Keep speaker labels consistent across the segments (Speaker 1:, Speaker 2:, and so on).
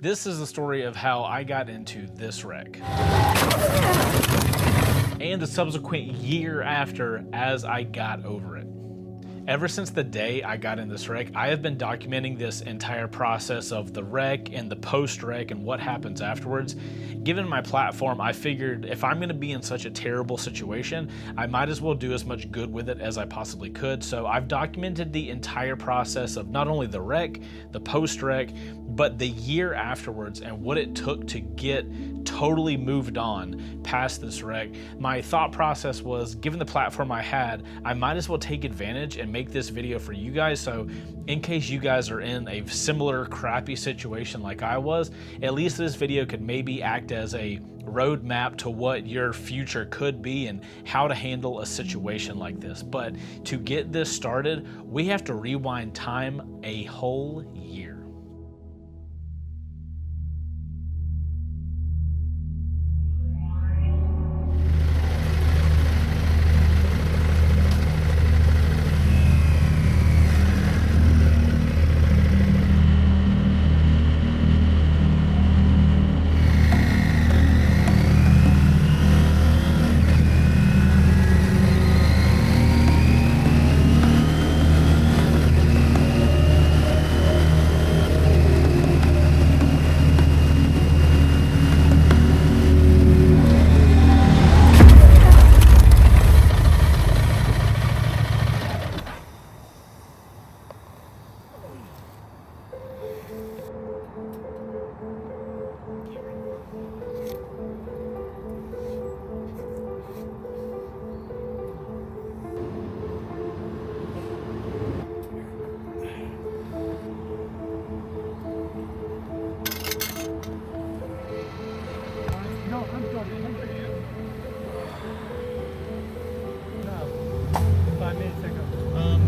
Speaker 1: This is the story of how I got into this wreck and the subsequent year after as I got over it. Ever since the day I got in this wreck, I have been documenting this entire process of the wreck and the post-wreck and what happens afterwards. Given my platform, I figured if I'm gonna be in such a terrible situation, I might as well do as much good with it as I possibly could. So I've documented the entire process of not only the wreck, the post-wreck, but the year afterwards and what it took to get totally moved on past this wreck. My thought process was, given the platform I had, I might as well take advantage and make this video for you guys. So in case you guys are in a similar crappy situation like I was, at least this video could maybe act as a roadmap to what your future could be and how to handle a situation like this. But to get this started, we have to rewind time a whole year.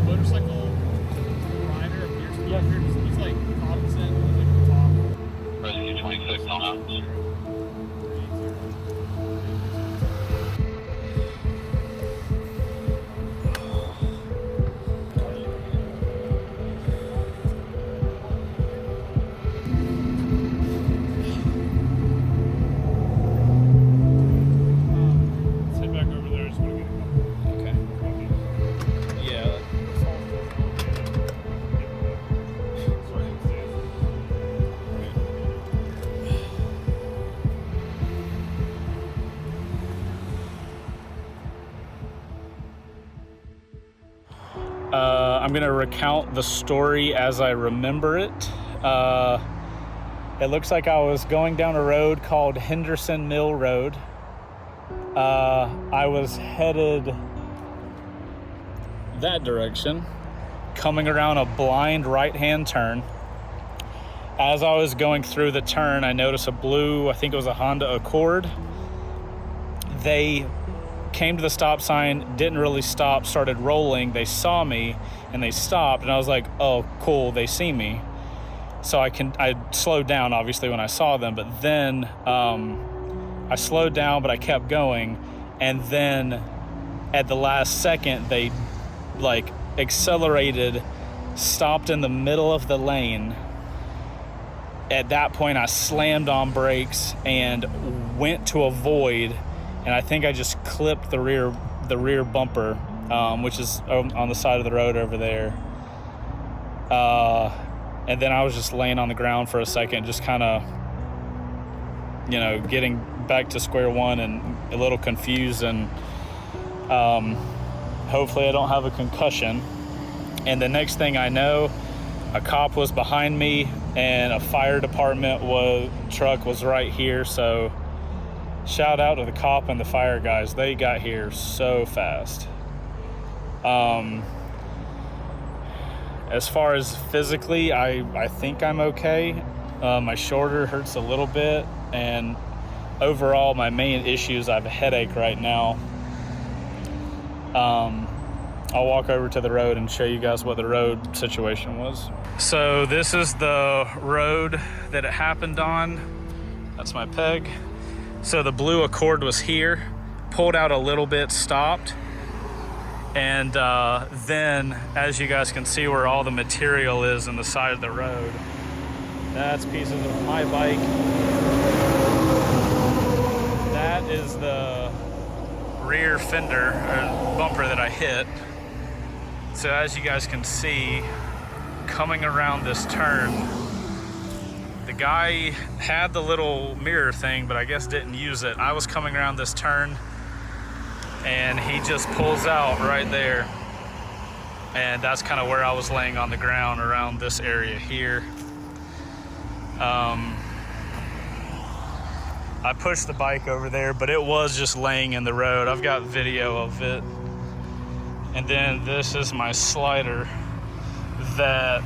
Speaker 2: Motorcycle rider appears to be up here. He's like cognizant of the top. Rescue 26 on out.
Speaker 1: I'm gonna recount the story as I remember it. It looks like I was going down a road called Henderson Mill Road. I was headed that direction, coming around a blind right-hand turn. As I was going through the turn, I noticed a blue, I think it was a Honda Accord. They came to the stop sign, didn't really stop, started rolling. They saw me and they stopped, and I was like, oh, cool, they see me. So I slowed down, obviously, when I saw them, but then I slowed down, but I kept going. And then at the last second, they like accelerated, stopped in the middle of the lane. At that point, I slammed on brakes and went to avoid, and I think I just clipped the rear bumper, which is on the side of the road over there. And then I was just laying on the ground for a second, just kind of, you know, getting back to square one and a little confused, and hopefully I don't have a concussion. And the next thing I know, a cop was behind me and a fire department truck was right here. So shout out to the cop and the fire guys. They got here so fast. As far as physically, I think I'm okay. My shoulder hurts a little bit, and overall my main issue is I have a headache right now. I'll walk over to the road and show you guys what the road situation was. So this is the road that it happened on. That's my peg. So the blue Accord was here, pulled out a little bit, stopped. And then, as you guys can see where all the material is on the side of the road, That's pieces of my bike. That is the rear fender or bumper that I hit. So as you guys can see, coming around this turn, the guy had the little mirror thing, but I guess didn't use it. I was coming around this turn and he just pulls out right there. And that's kind of where I was laying on the ground around this area here. I pushed the bike over there, but it was just laying in the road. I've got video of it. And then this is my slider that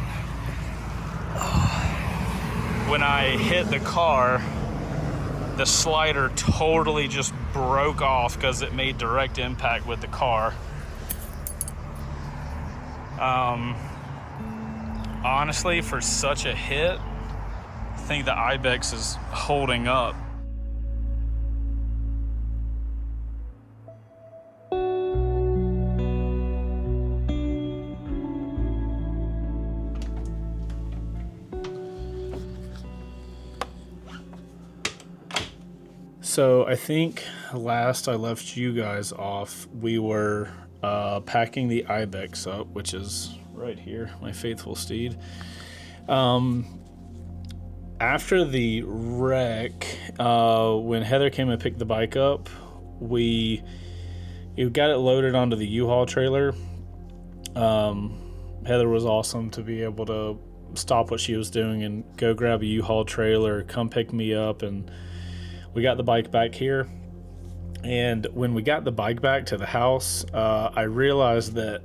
Speaker 1: when I hit the car, the slider totally just broke off because it made direct impact with the car. Honestly, for such a hit, I think the Ibex is holding up. So I think last I left you guys off, we were packing the Ibex up, which is right here, my faithful steed. After the wreck, when Heather came and picked the bike up, we got it loaded onto the U-Haul trailer. Heather was awesome to be able to stop what she was doing and go grab a U-Haul trailer, come pick me up, and we got the bike back here. And when we got the bike back to the house, I realized that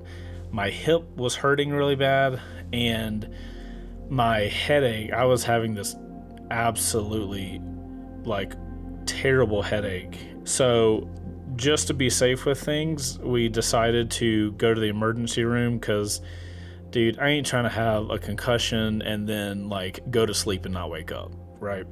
Speaker 1: my hip was hurting really bad, and my headache, I was having this absolutely terrible headache. So just to be safe with things, we decided to go to the emergency room because, dude, I ain't trying to have a concussion and then go to sleep and not wake up, right?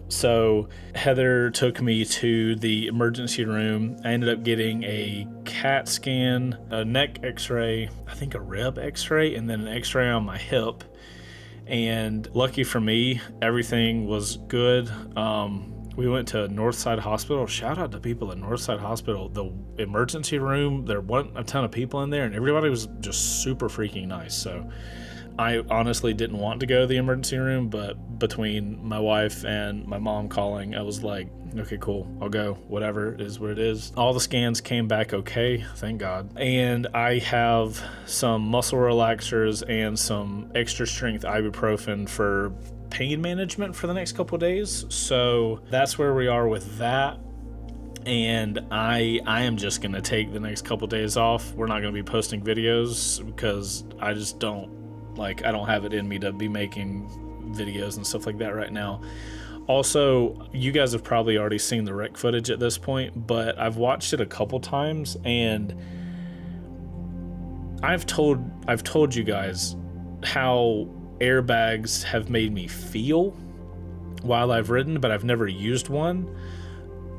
Speaker 1: So Heather took me to the emergency room. I ended up getting a CAT scan, a neck x-ray, I think a rib x-ray, and then an x-ray on my hip. And lucky for me, everything was good. We went to Northside Hospital. Shout out to people at Northside Hospital. The emergency room, there wasn't a ton of people in there, and everybody was just super freaking nice. So I honestly didn't want to go to the emergency room, but between my wife and my mom calling, I was like, okay, cool, I'll go. Whatever, it is what it is. All the scans came back okay, thank God. And I have some muscle relaxers and some extra strength ibuprofen for pain management for the next couple of days. So that's where we are with that. And I am just going to take the next couple of days off. We're not going to be posting videos because I just don't. I don't have it in me to be making videos and stuff like that right now. Also, you guys have probably already seen the wreck footage at this point, but I've watched it a couple times, and I've told you guys how airbags have made me feel while I've ridden, but I've never used one.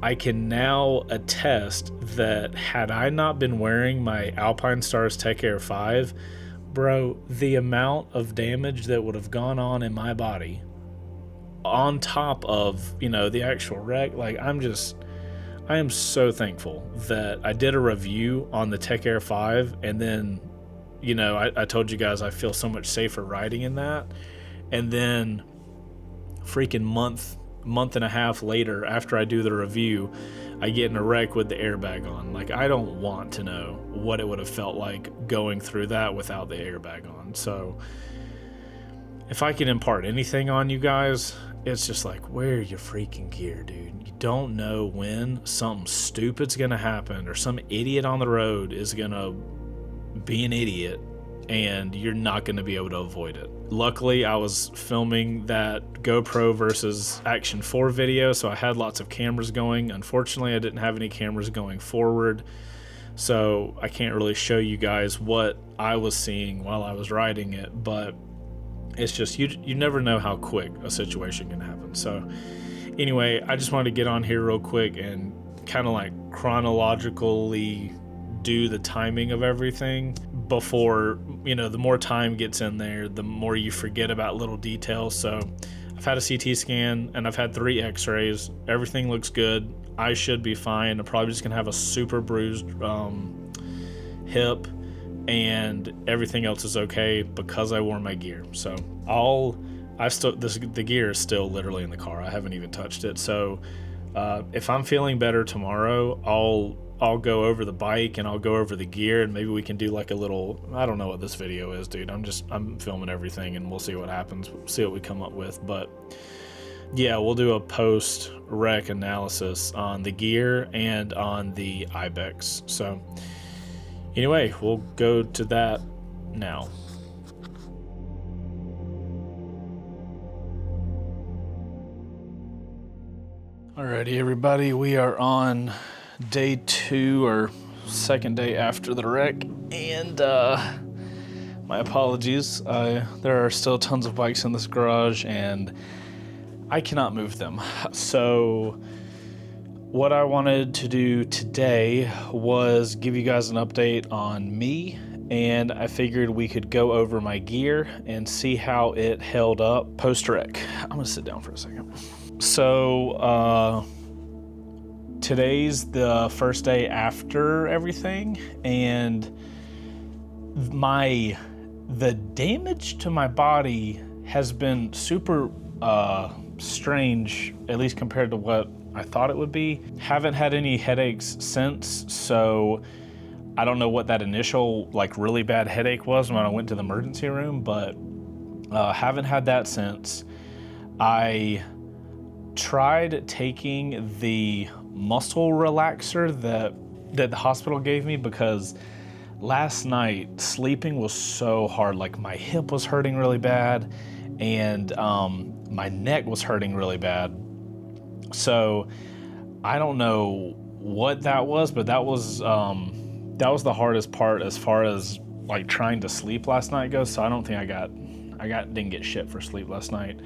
Speaker 1: I can now attest that had I not been wearing my Alpine Stars Tech Air 5, bro, the amount of damage that would have gone on in my body on top of, the actual wreck, I am so thankful that I did a review on the Tech Air 5, and then, I told you guys I feel so much safer riding in that. And then freaking month and a half later, after I do the review, I get in a wreck with the airbag on. I don't want to know what it would have felt like going through that without the airbag on. So if I can impart anything on you guys, it's just wear your freaking gear, dude. You don't know when something stupid's gonna happen or some idiot on the road is gonna be an idiot and you're not gonna be able to avoid it. Luckily, I was filming that GoPro versus Action 4 video, so I had lots of cameras going. Unfortunately, I didn't have any cameras going forward, so I can't really show you guys what I was seeing while I was riding it, but it's just, you never know how quick a situation can happen. So anyway, I just wanted to get on here real quick and kind of chronologically do the timing of everything. before, the more time gets in there, the more you forget about little details. So I've had a CT scan and I've had 3 x-rays. Everything looks good. I should be fine. I'm probably just gonna have a super bruised hip, and everything else is okay because I wore my gear. So the gear is still literally in the car. I haven't even touched it. So if I'm feeling better tomorrow, I'll go over the bike and I'll go over the gear, and maybe we can do like a little, I don't know what this video is, dude. I'm filming everything and we'll see what happens. We'll see what we come up with. But yeah, we'll do a post-wreck analysis on the gear and on the Ibex. So anyway, we'll go to that now. Alrighty, everybody, we are on day 2 or second day after the wreck, and my apologies. There are still tons of bikes in this garage, and I cannot move them. So what I wanted to do today was give you guys an update on me, and I figured we could go over my gear and see how it held up post-wreck. I'm gonna sit down for a second. So today's the first day after everything, and the damage to my body has been super strange, at least compared to what I thought it would be. Haven't had any headaches since, so I don't know what that initial really bad headache was when I went to the emergency room, but haven't had that since. I tried taking the muscle relaxer that the hospital gave me, because last night sleeping was so hard. My hip was hurting really bad, and my neck was hurting really bad. So I don't know what that was, but that was the hardest part as far as trying to sleep last night goes. So I don't think didn't get shit for sleep last night.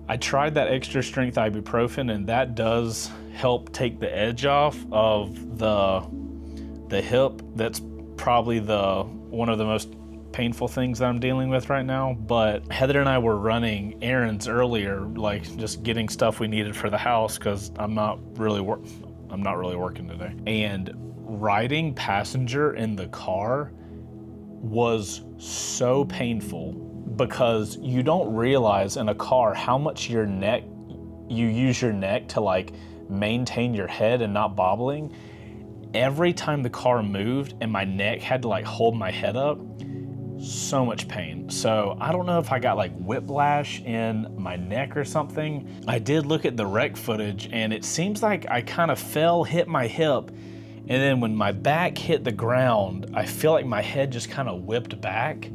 Speaker 1: I tried that extra strength ibuprofen, and that does help take the edge off of the hip. That's probably one of the most painful things that I'm dealing with right now. But Heather and I were running errands earlier, just getting stuff we needed for the house, because I'm not really working today. And riding passenger in the car was so painful, because you don't realize in a car how much you use your neck to maintain your head and not bobbling. Every time the car moved and my neck had to hold my head up, so much pain. So I don't know if I got whiplash in my neck or something. I did look at the wreck footage, and it seems like I kind of hit my hip, and then when my back hit the ground, I feel like my head just kind of whipped back.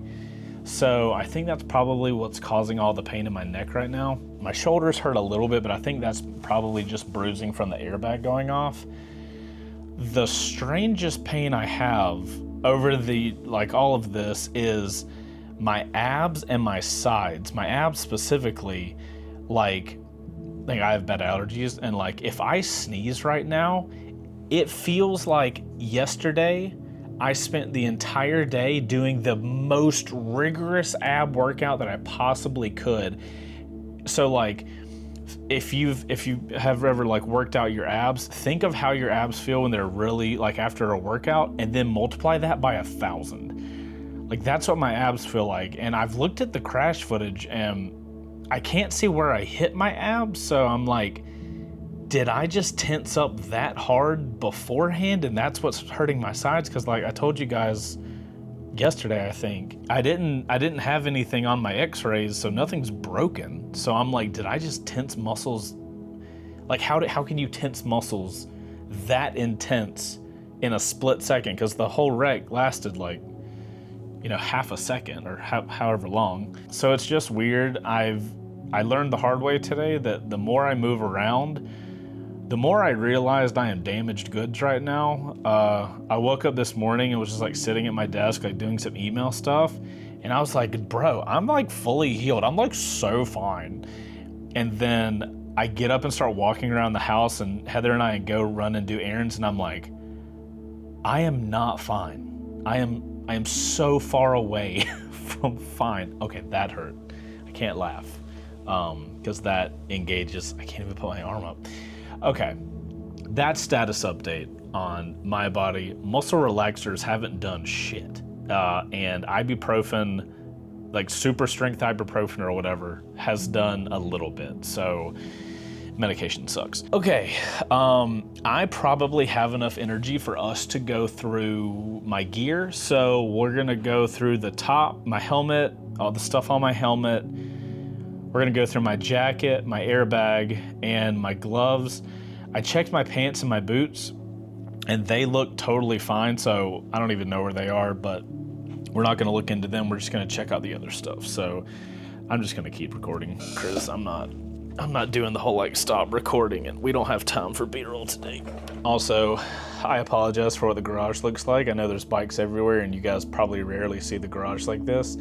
Speaker 1: So I think that's probably what's causing all the pain in my neck right now. My shoulders hurt a little bit, but I think that's probably just bruising from the airbag going off. The strangest pain I have over all of this is my abs and my sides. My abs specifically, I have bad allergies, and if I sneeze right now, it feels like yesterday I spent the entire day doing the most rigorous ab workout that I possibly could. So if you have ever worked out your abs, think of how your abs feel when they're really after a workout, and then multiply that by 1,000. That's what my abs feel like. And I've looked at the crash footage and I can't see where I hit my abs, so I'm did I just tense up that hard beforehand, and that's what's hurting my sides? Because I told you guys yesterday, I think I didn't have anything on my x-rays, so nothing's broken. So I'm did I just tense muscles? How can you tense muscles that intense in a split second? Because the whole wreck lasted half a second or however long. So it's just weird. I learned the hard way today that the more I move around, the more I realized I am damaged goods right now. I woke up this morning and was just sitting at my desk, doing some email stuff. And I was bro, I'm fully healed. I'm so fine. And then I get up and start walking around the house, and Heather and I go run and do errands. And I'm I am not fine. I am I am so far away from fine. Okay, that hurt. I can't laugh because that engages. I can't even put my arm up. Okay, that status update on my body. Muscle relaxers haven't done shit. And ibuprofen, like super strength ibuprofen or whatever, has done a little bit. So medication sucks. Okay, I probably have enough energy for us to go through my gear. So we're gonna go through the top, my helmet, all the stuff on my helmet. We're gonna go through my jacket, my airbag, and my gloves. I checked my pants and my boots, and they look totally fine. So I don't even know where they are, but we're not gonna look into them. We're just gonna check out the other stuff. So I'm just gonna keep recording because I'm not doing the whole like stop recording, and we don't have time for B-roll today. Also, I apologize for what the garage looks like. I know there's bikes everywhere and you guys probably rarely see the garage like this.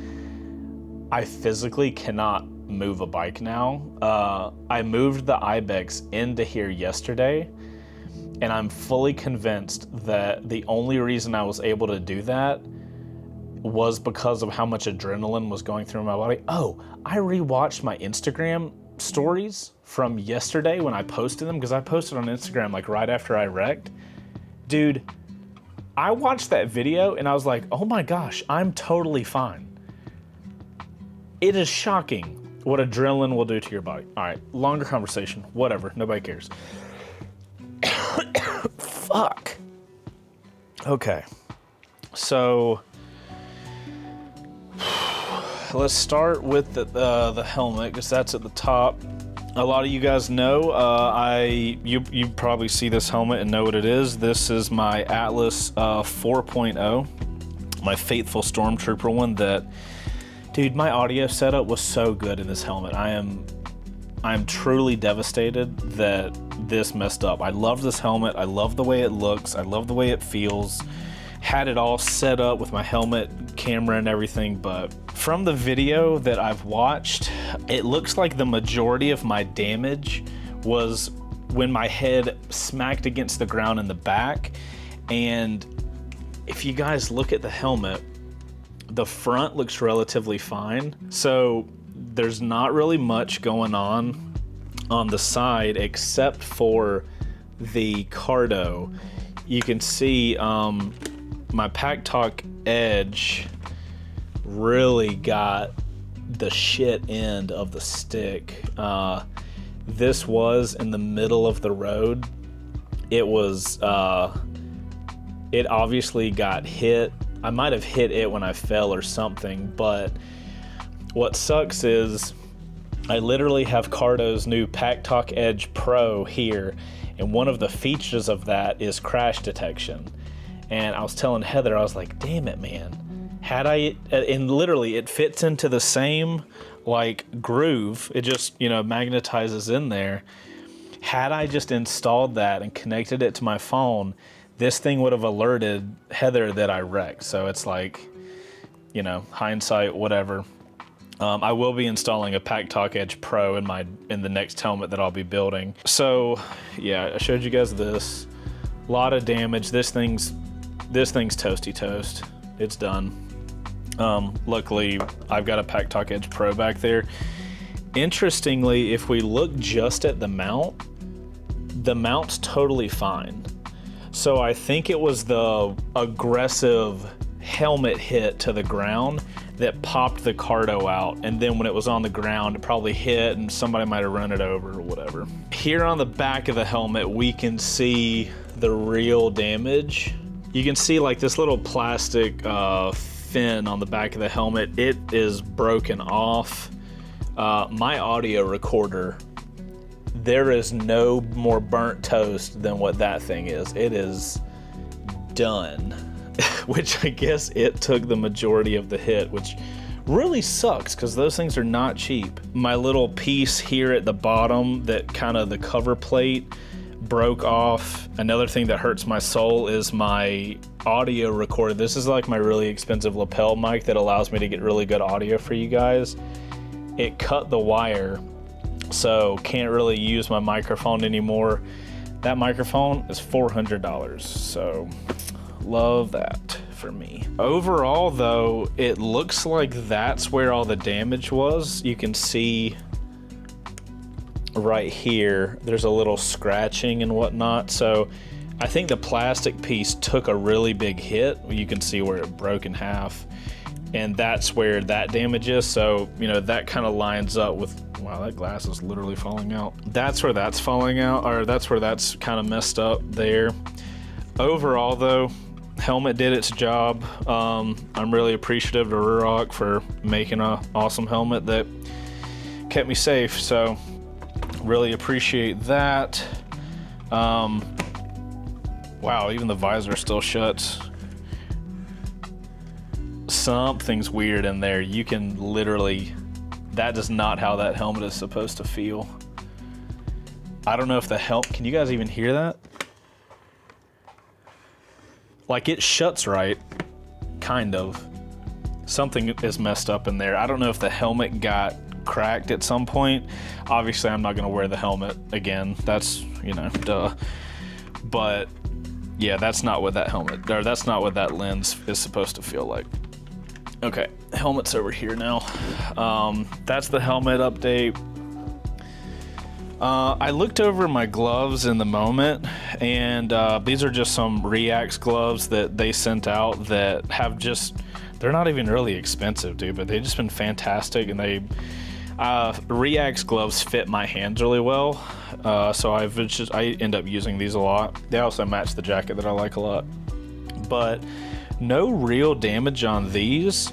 Speaker 1: I physically cannot move a bike now. I moved the Ibex into here yesterday, and I'm fully convinced that the only reason I was able to do that was because of how much adrenaline was going through my body. Oh, I rewatched my Instagram stories from yesterday when I posted them, because I posted on Instagram like right after I wrecked. Dude, I watched that video and I was like, oh my gosh, I'm totally fine. It is shocking what adrenaline will do to your body. All right, longer conversation, whatever, nobody cares. Fuck. Okay, so let's start with the helmet, because that's at the top. A lot of you guys know, you probably see this helmet and know what it is. This is my Atlas 4.0, my faithful Stormtrooper one that, dude, my audio setup was so good in this helmet. I'm truly devastated that this messed up. I love this helmet. I love the way it looks. I love the way it feels. Had it all set up with my helmet, camera, and everything, but from the video that I've watched, it looks like the majority of my damage was when my head smacked against the ground in the back. And if you guys look at the helmet, the front looks relatively fine. So there's not really much going on the side except for the cardo. You can see my Pack Talk edge really got the shit end of the stick. This was in the middle of the road. It was, it obviously got hit. I might have hit it when I fell or something, but what sucks is I literally have Cardo's new Pack Talk Edge Pro here, and one of the features of that is crash detection. And I was telling Heather, I was like, damn it, man. Had I, and literally it fits into the same like groove. It just, magnetizes in there. Had I just installed that and connected it to my phone, this thing would have alerted Heather that I wrecked. So it's like, hindsight, whatever. I will be installing a Pack Talk Edge Pro in the next helmet that I'll be building. So yeah, I showed you guys this. A lot of damage. This thing's toasty toast. It's done. Luckily, I've got a Pack Talk Edge Pro back there. Interestingly, if we look just at the mount's totally fine. So I think it was the aggressive helmet hit to the ground that popped the cardo out, and then when it was on the ground, it probably hit and somebody might have run it over or whatever. Here on the back of the helmet, we can see the real damage. You can see like this little plastic fin on the back of the helmet. It is broken off. My audio recorder, there is no more burnt toast than what that thing is. It is done. Which I guess it took the majority of the hit, which really sucks because those things are not cheap. My little piece here at the bottom, that kind of the cover plate, broke off. Another thing that hurts my soul is my audio recorder. This is like my really expensive lapel mic that allows me to get really good audio for you guys. It cut the wire, so can't really use my microphone anymore. That microphone is $400, so love that. for me. Overall though, it looks like that's where all the damage was. You can see right here, there's a little scratching and whatnot. So I think the plastic piece took a really big hit. You can see where it broke in half, and that's where that damage is. So, you know, that kind of lines up with, wow, that glass is literally falling out. That's where that's falling out, or that's where that's kind of messed up there. Overall though, helmet did its job. I'm really appreciative to Ruroc for making an awesome helmet that kept me safe. So really appreciate that. Wow, even the visor still shuts. Something's weird in there. You can literally, that is not how that helmet is supposed to feel. I don't know if the helmet, can you guys even hear that? Like, it shuts right, kind of. Something is messed up in there. I don't know if the helmet got cracked at some point. Obviously, I'm not gonna wear the helmet again. That's, you know, duh. But yeah, that's not what that helmet, or that's not what that lens is supposed to feel like. Okay, helmet's over here now. That's the helmet update. I looked over my gloves in the moment, and these are just some Reacts gloves that they sent out that have just, they're not even really expensive, dude, but they've just been fantastic. And they, Reacts gloves fit my hands really well. So I end up using these a lot. They also match the jacket that I like a lot. But no real damage on these.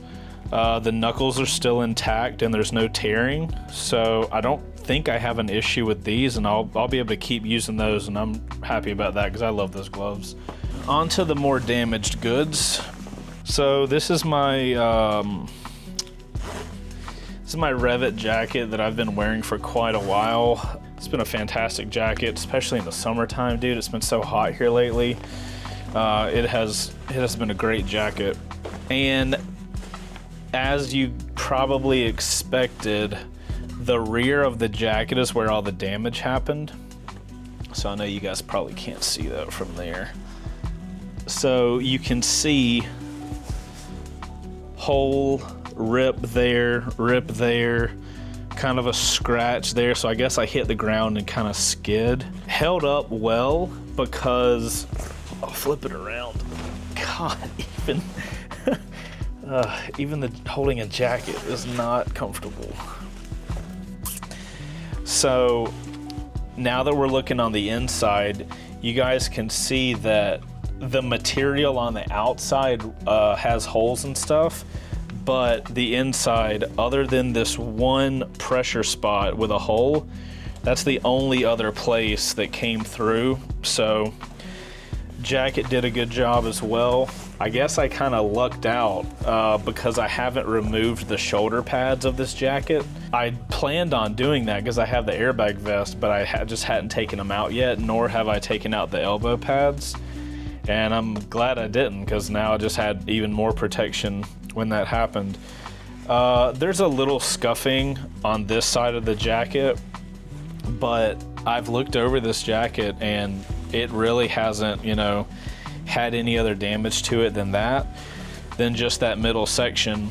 Speaker 1: The knuckles are still intact and there's no tearing. So I don't think I have an issue with these, and I'll be able to keep using those, and I'm happy about that because I love those gloves. On to the more damaged goods. So this is my Revit jacket that I've been wearing for quite a while. It's been a fantastic jacket, especially in the summertime, dude. It's been so hot here lately. It has been a great jacket. And as you probably expected, the rear of the jacket is where all the damage happened. So I know you guys probably can't see that from there. So you can see hole, rip there, kind of a scratch there. So I guess I hit the ground and kind of skid. Held up well because, I'll flip it around. God, even the holding a jacket is not comfortable. So now that we're looking on the inside, you guys can see that the material on the outside has holes and stuff, but the inside, other than this one pressure spot with a hole, that's the only other place that came through. So jacket did a good job as well. I guess I kind of lucked out because I haven't removed the shoulder pads of this jacket. I planned on doing that because I have the airbag vest, but I just hadn't taken them out yet, nor have I taken out the elbow pads. And I'm glad I didn't, because now I just had even more protection when that happened. There's a little scuffing on this side of the jacket, but I've looked over this jacket and it really hasn't, you know, had any other damage to it than just that middle section.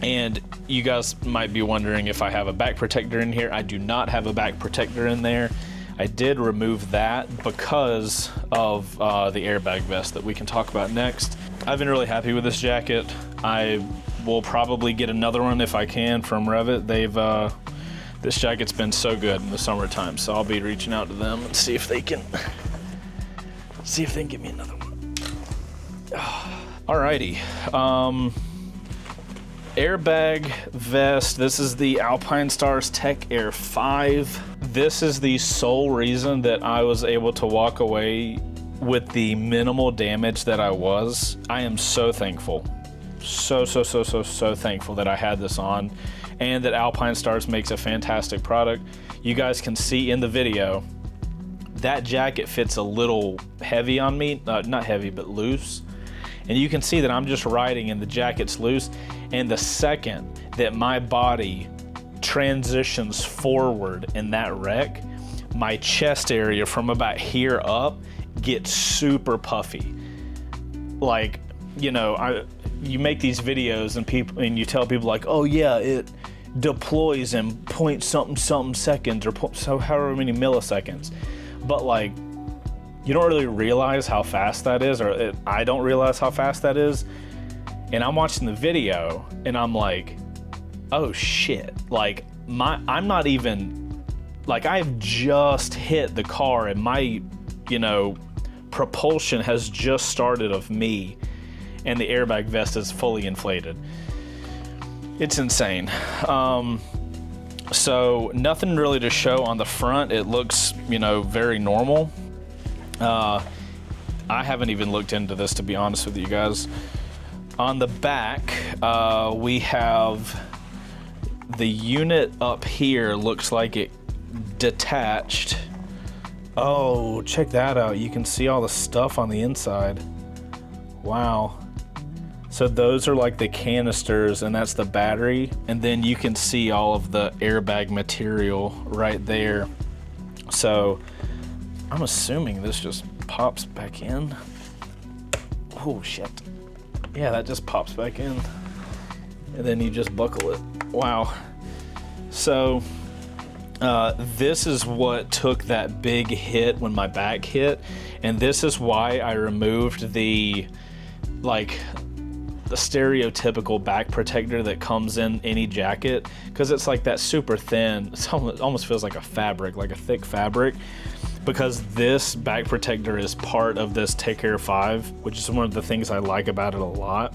Speaker 1: And you guys might be wondering if I have a back protector in here. I do not have a back protector in there. I did remove that because of the airbag vest that we can talk about next. I've been really happy with this jacket. I will probably get another one if I can from Revit. This jacket's been so good in the summertime, so I'll be reaching out to them and see if they can give me another one. Alrighty, airbag vest. This is the Alpinestars Tech Air 5. This is the sole reason that I was able to walk away with the minimal damage that I was. I am so thankful. So thankful that I had this on, and that Alpinestars makes a fantastic product. You guys can see in the video, that jacket fits a little heavy on me, not heavy, but loose. And you can see that I'm just riding and the jacket's loose. And the second that my body transitions forward in that wreck, my chest area from about here up gets super puffy. Like, you make these videos and you tell people like, oh yeah, it deploys in point something seconds or so however many milliseconds, but like you don't really realize how fast that is, or I don't realize how fast that is. And I'm watching the video and I'm like, oh shit, like I'm not even, like I've just hit the car and my, propulsion has just started of me and the airbag vest is fully inflated. It's insane. So nothing really to show on the front. It looks, very normal. I haven't even looked into this, to be honest with you guys. On the back, we have the unit up here, looks like it detached. Oh, check that out. You can see all the stuff on the inside. Wow. So those are like the canisters and that's the battery. And then you can see all of the airbag material right there. So I'm assuming this just pops back in. Oh shit. Yeah, that just pops back in. And then you just buckle it. Wow. So this is what took that big hit when my back hit. And this is why I removed the stereotypical back protector that comes in any jacket, because it's like that super thin, it almost feels like a fabric, like a thick fabric, because this back protector is part of this Take Care 5, which is one of the things I like about it a lot.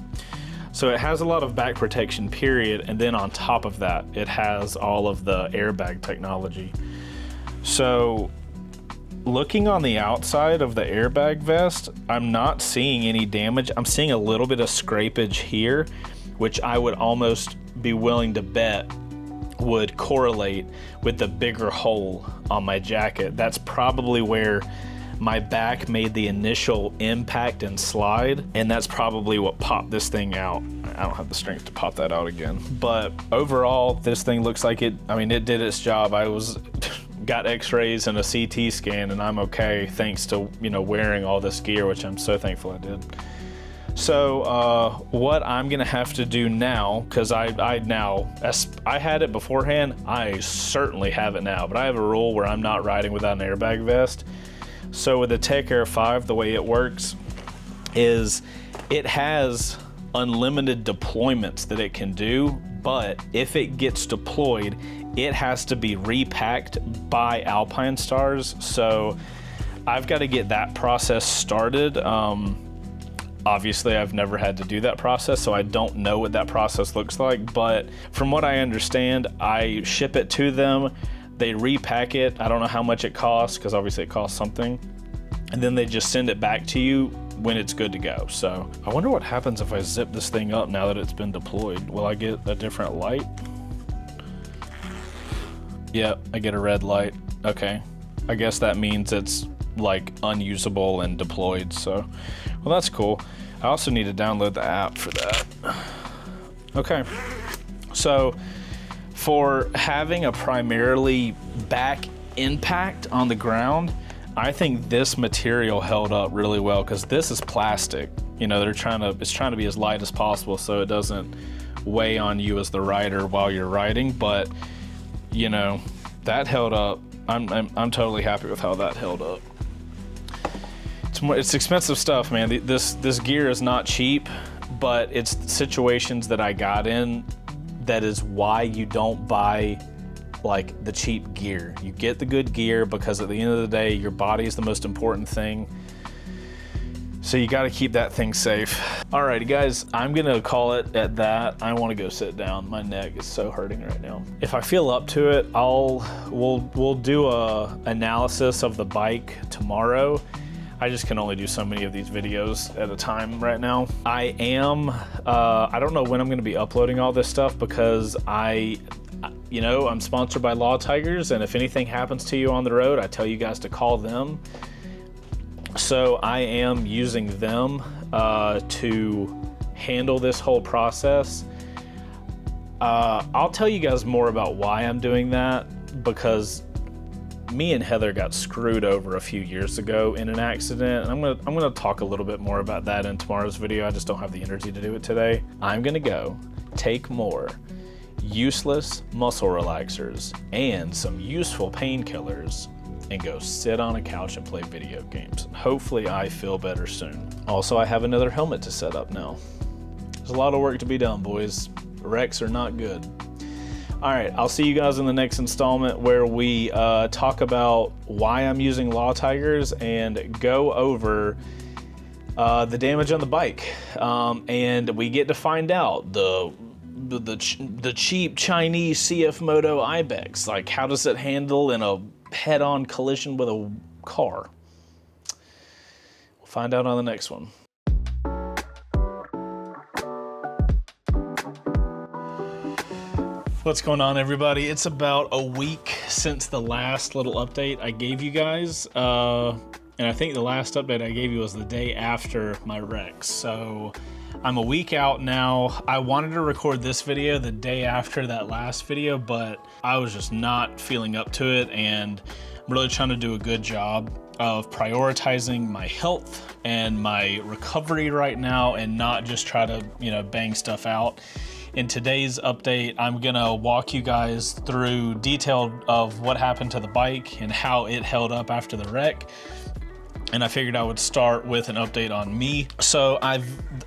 Speaker 1: So it has a lot of back protection, period, and then on top of that it has all of the airbag technology. So looking on the outside of the airbag vest, I'm not seeing any damage. I'm seeing a little bit of scrapage here, which I would almost be willing to bet would correlate with the bigger hole on my jacket. That's probably where my back made the initial impact and slide, and that's probably what popped this thing out. I don't have the strength to pop that out again. But overall, this thing looks like it did its job. I got x-rays and a CT scan and I'm okay, thanks to wearing all this gear, which I'm so thankful I did. So what I'm gonna have to do now, because I had it beforehand, I certainly have it now, but I have a rule where I'm not riding without an airbag vest. So with the Take Care 5, the way it works is it has unlimited deployments that it can do, but if it gets deployed, it has to be repacked by Alpine Stars. So I've got to get that process started. Obviously I've never had to do that process, so I don't know what that process looks like, but from what I understand, I ship it to them, they repack it. I don't know how much it costs, because obviously it costs something, and then they just send it back to you when it's good to go. So I wonder what happens if I zip this thing up now that it's been deployed. Will I get a different light? Yeah, I get a red light. Okay, I guess that means it's like unusable and deployed, so well, that's cool. I also need to download the app for that. Okay, so for having a primarily back impact on the ground, I think this material held up really well, because this is plastic. It's trying to be as light as possible so it doesn't weigh on you as the rider while you're riding, but that held up. I'm totally happy with how that held up. It's expensive stuff, man. This gear is not cheap, but it's situations that I got in that is why you don't buy like the cheap gear. You get the good gear because at the end of the day, your body is the most important thing. So you got to keep that thing safe. Alrighty guys, I'm gonna call it at that. I want to go sit down. My neck is so hurting right now. If I feel up to it, we'll do a analysis of the bike tomorrow. I just can only do so many of these videos at a time right now. I don't know when I'm gonna be uploading all this stuff, because I'm sponsored by Law Tigers, and if anything happens to you on the road, I tell you guys to call them. So I am using them to handle this whole process. I'll tell you guys more about why I'm doing that, because me and Heather got screwed over a few years ago in an accident, and I'm gonna talk a little bit more about that in tomorrow's video. I just don't have the energy to do it today. I'm gonna go take more useless muscle relaxers and some useful painkillers and go sit on a couch and play video games. Hopefully I feel better soon. Also, I have another helmet to set up now. There's a lot of work to be done, boys. Wrecks are not good. All right, I'll see you guys in the next installment where we talk about why I'm using Law Tigers and go over the damage on the bike. And we get to find out the cheap Chinese CFMOTO Ibex. Like, how does it handle in a head-on collision with a car? We'll find out on the next one. What's going on, everybody? It's about a week since the last little update I gave you guys. And I think the last update I gave you was the day after my wreck. So I'm a week out now. I wanted to record this video the day after that last video, but I was just not feeling up to it, and I'm really trying to do a good job of prioritizing my health and my recovery right now and not just try to, bang stuff out. In today's update, I'm gonna walk you guys through detail of what happened to the bike and how it held up after the wreck. And I figured I would start with an update on me. So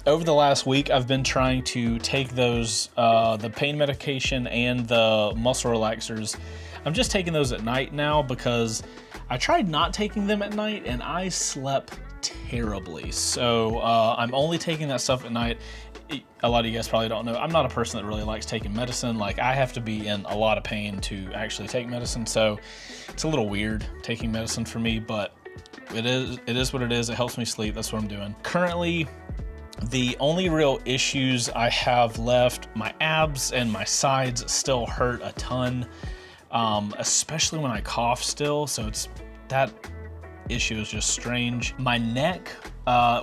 Speaker 1: over the last week, I've been trying to take those, the pain medication and the muscle relaxers. I'm just taking those at night now because I tried not taking them at night and I slept terribly. So I'm only taking that stuff at night. A lot of you guys probably don't know, I'm not a person that really likes taking medicine. Like, I have to be in a lot of pain to actually take medicine. So it's a little weird taking medicine for me, but it is what it is. It helps me sleep. That's what I'm doing. Currently, the only real issues I have left, my abs and my sides still hurt a ton, especially when I cough still. So that issue is just strange. My neck,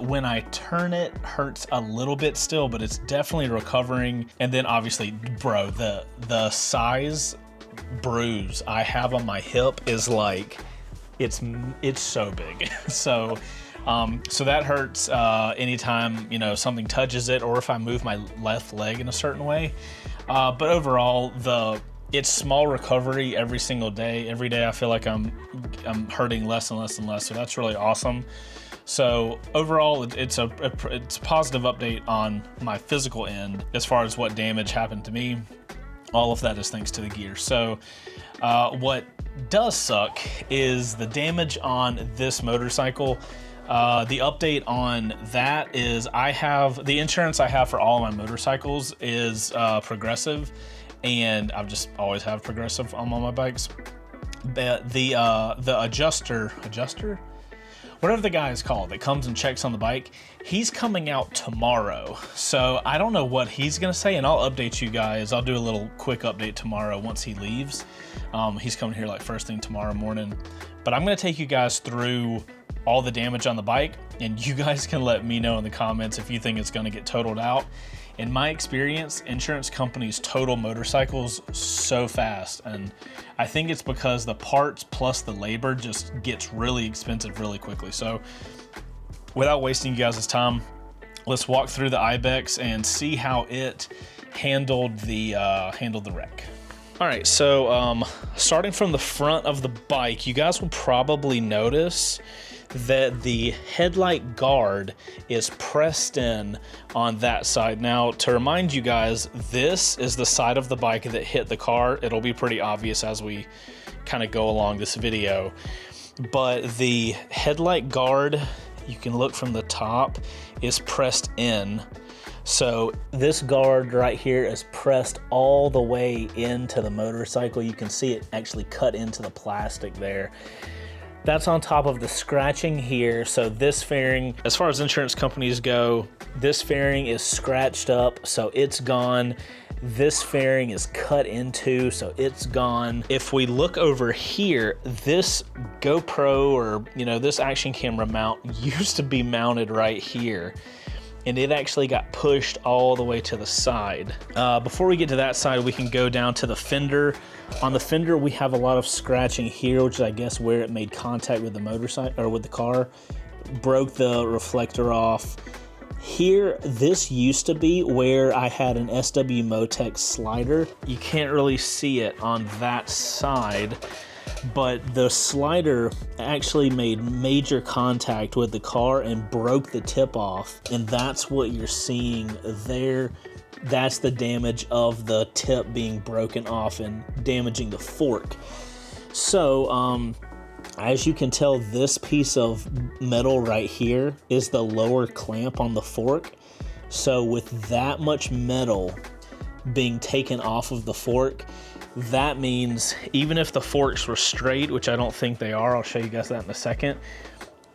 Speaker 1: when I turn it, hurts a little bit still, but it's definitely recovering. And then obviously, bro, the size bruise I have on my hip is like, it's so big. So that hurts anytime, something touches it, or if I move my left leg in a certain way. But overall, it's small recovery every single day. Every day I feel like I'm hurting less and less and less. So that's really awesome. So overall, it's a positive update on my physical end as far as what damage happened to me. All of that is thanks to the gear. So what does suck is the damage on this motorcycle. The update on that is the insurance I have for all of my motorcycles is Progressive, and I've just always have Progressive on all my bikes. The adjuster, whatever the guy is called that comes and checks on the bike, he's coming out tomorrow. So I don't know what he's gonna say, and I'll update you guys. I'll do a little quick update tomorrow once he leaves. He's coming here like first thing tomorrow morning. But I'm gonna take you guys through all the damage on the bike, and you guys can let me know in the comments if you think it's gonna get totaled out. In my experience, insurance companies total motorcycles so fast, and I think it's because the parts plus the labor just gets really expensive really quickly. So without wasting you guys' time, let's walk through the Ibex and see how it handled the wreck. All right, so starting from the front of the bike, you guys will probably notice that the headlight guard is pressed in on that side. Now, to remind you guys, this is the side of the bike that hit the car. It'll be pretty obvious as we kind of go along this video. But the headlight guard, you can look from the top, is pressed in. So this guard right here is pressed all the way into the motorcycle. You can see it actually cut into the plastic there. That's on top of the scratching here. So this fairing, as far as insurance companies go, this fairing is scratched up, so it's gone. This fairing is cut into, so it's gone. If we look over here, this GoPro or, this action camera mount used to be mounted right here. and it actually got pushed all the way to the side. Before we get to that side, we can go down to the fender. On the fender, we have a lot of scratching here, which is, I guess, where it made contact with the motorcycle or with the car. Broke the reflector off. Here, this used to be where I had an CFMOTO slider. You can't really see it on that side, but the slider actually made major contact with the car and broke the tip off, and that's what you're seeing there. That's the damage of the tip being broken off and damaging the fork. So, as you can tell, this piece of metal right here is the lower clamp on the fork. So with that much metal being taken off of the fork, that means even if the forks were straight, which I don't think they are, I'll show you guys that in a second,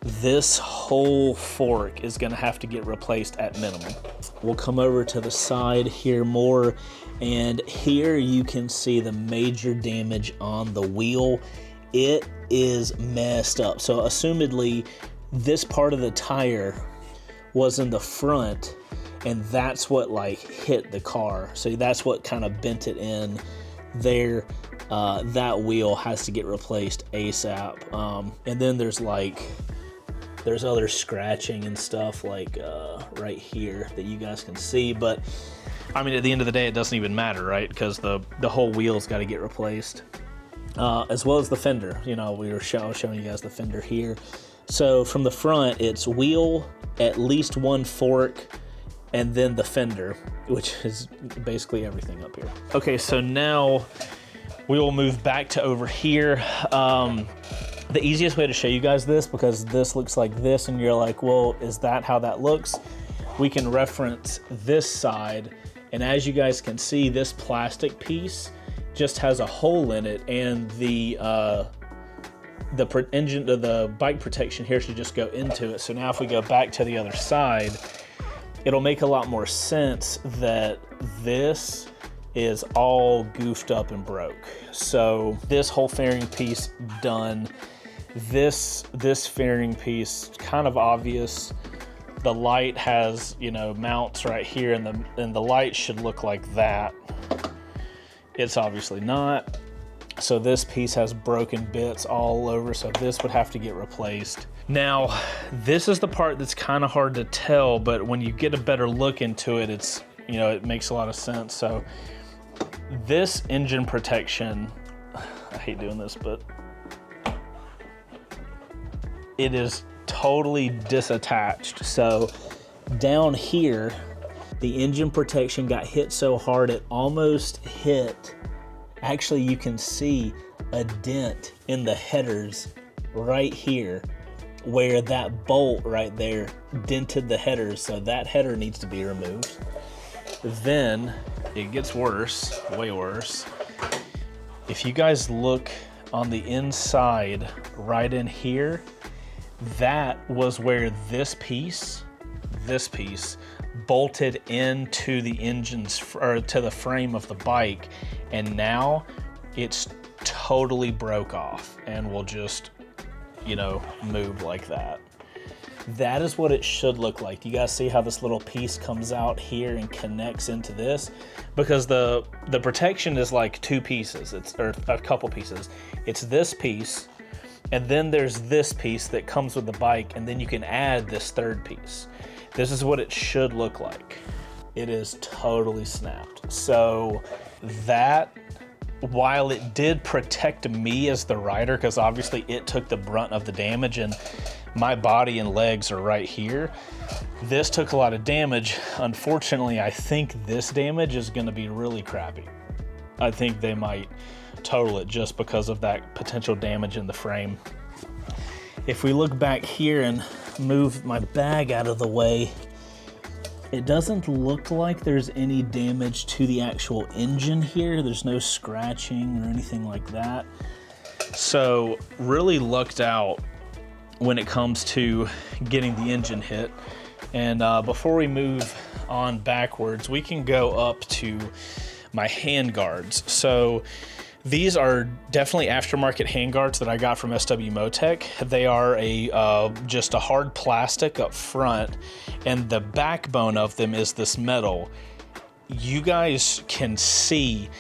Speaker 1: this whole fork is gonna have to get replaced at minimum. We'll come over to the side here more, and here you can see the major damage on the wheel. It is messed up. So assumedly, this part of the tire was in the front, and that's what like hit the car. So that's what kind of bent it in there. That wheel has to get replaced ASAP. And then there's other scratching and stuff like right here that you guys can see. But I mean, at the end of the day, it doesn't even matter, right? Because the whole wheel's got to get replaced. As well as the fender. You know, I was showing you guys the fender here. So from the front, it's wheel, at least one fork, and then the fender, which is basically everything up here. Okay, so now we will move back to over here. The easiest way to show you guys this, because this looks like this, and you're like, well, is that how that looks? We can reference this side, and as you guys can see, this plastic piece just has a hole in it, and the bike protection here should just go into it. So now if we go back to the other side, it'll make a lot more sense that this is all goofed up and broke. So this whole fairing piece done. This fairing piece kind of obvious. The light has, you know, mounts right here, and the light should look like that. It's obviously not. So this piece has broken bits all over, so this would have to get replaced. Now, this is the part that's kind of hard to tell, but when you get a better look into it, it's, you know, it makes a lot of sense. So this engine protection, I hate doing this, but it is totally disattached. So down here, the engine protection got hit so hard it almost hit. Actually, you can see a dent in the headers right here where that bolt right there dented the headers. So that header needs to be removed. Then it gets worse, way worse. If you guys look on the inside right in here, that was where this piece bolted into the to the frame of the bike, and now it's totally broke off and will just, you know, move like that. That is what it should look like. You guys see how this little piece comes out here and connects into this? Because the protection is like two pieces, or a couple pieces. It's this piece, and then there's this piece that comes with the bike, and then you can add this third piece. This is what it should look like. It is totally snapped. So that, while it did protect me as the rider, because obviously it took the brunt of the damage and my body and legs are right here, this took a lot of damage. Unfortunately, I think this damage is gonna be really crappy. I think they might total it just because of that potential damage in the frame. If we look back here and move my bag out of the way, it doesn't look like there's any damage to the actual engine here. There's no scratching or anything like that. So really lucked out when it comes to getting the engine hit. And before we move on backwards, we can go up to my hand guards. So These are definitely aftermarket handguards that I got from CWMOTO. They are just a hard plastic up front, and the backbone of them is this metal. You guys can see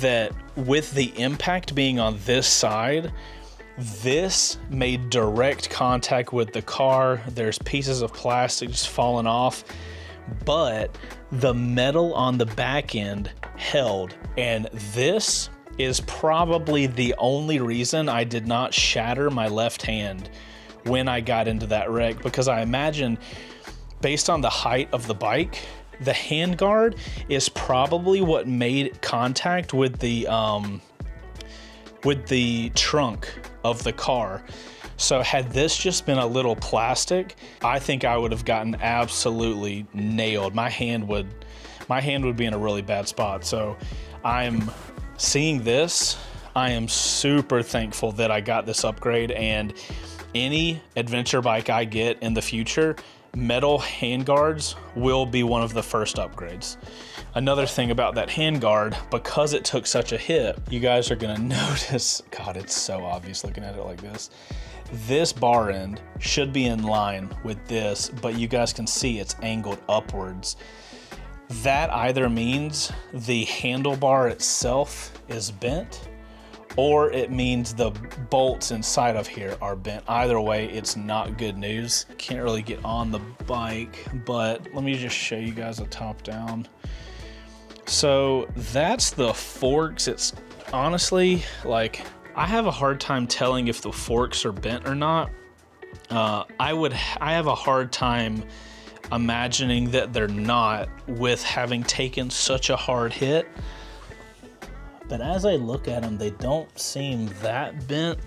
Speaker 1: that with the impact being on this side, this made direct contact with the car. There's pieces of plastic just falling off, but the metal on the back end held, and this is probably the only reason I did not shatter my left hand when I got into that wreck, because I imagine, based on the height of the bike, the handguard is probably what made contact with the trunk of the car. So had this just been a little plastic, I think I would have gotten absolutely nailed. My hand would be in a really bad spot. So I'm seeing this, I am super thankful that I got this upgrade, and any adventure bike I get in the future, metal handguards will be one of the first upgrades. Another thing about that handguard, because it took such a hit, you guys are gonna notice, God, it's so obvious looking at it like this. This bar end should be in line with this, but you guys can see it's angled upwards. That either means the handlebar itself is bent, or it means the bolts inside of here are bent. Either way, it's not good news. Can't really get on the bike, but let me just show you guys a top down. So that's the forks. It's honestly, like, I have a hard time telling if the forks are bent or not. I have a hard time imagining that they're not, with having taken such a hard hit. But as I look at them, they don't seem that bent,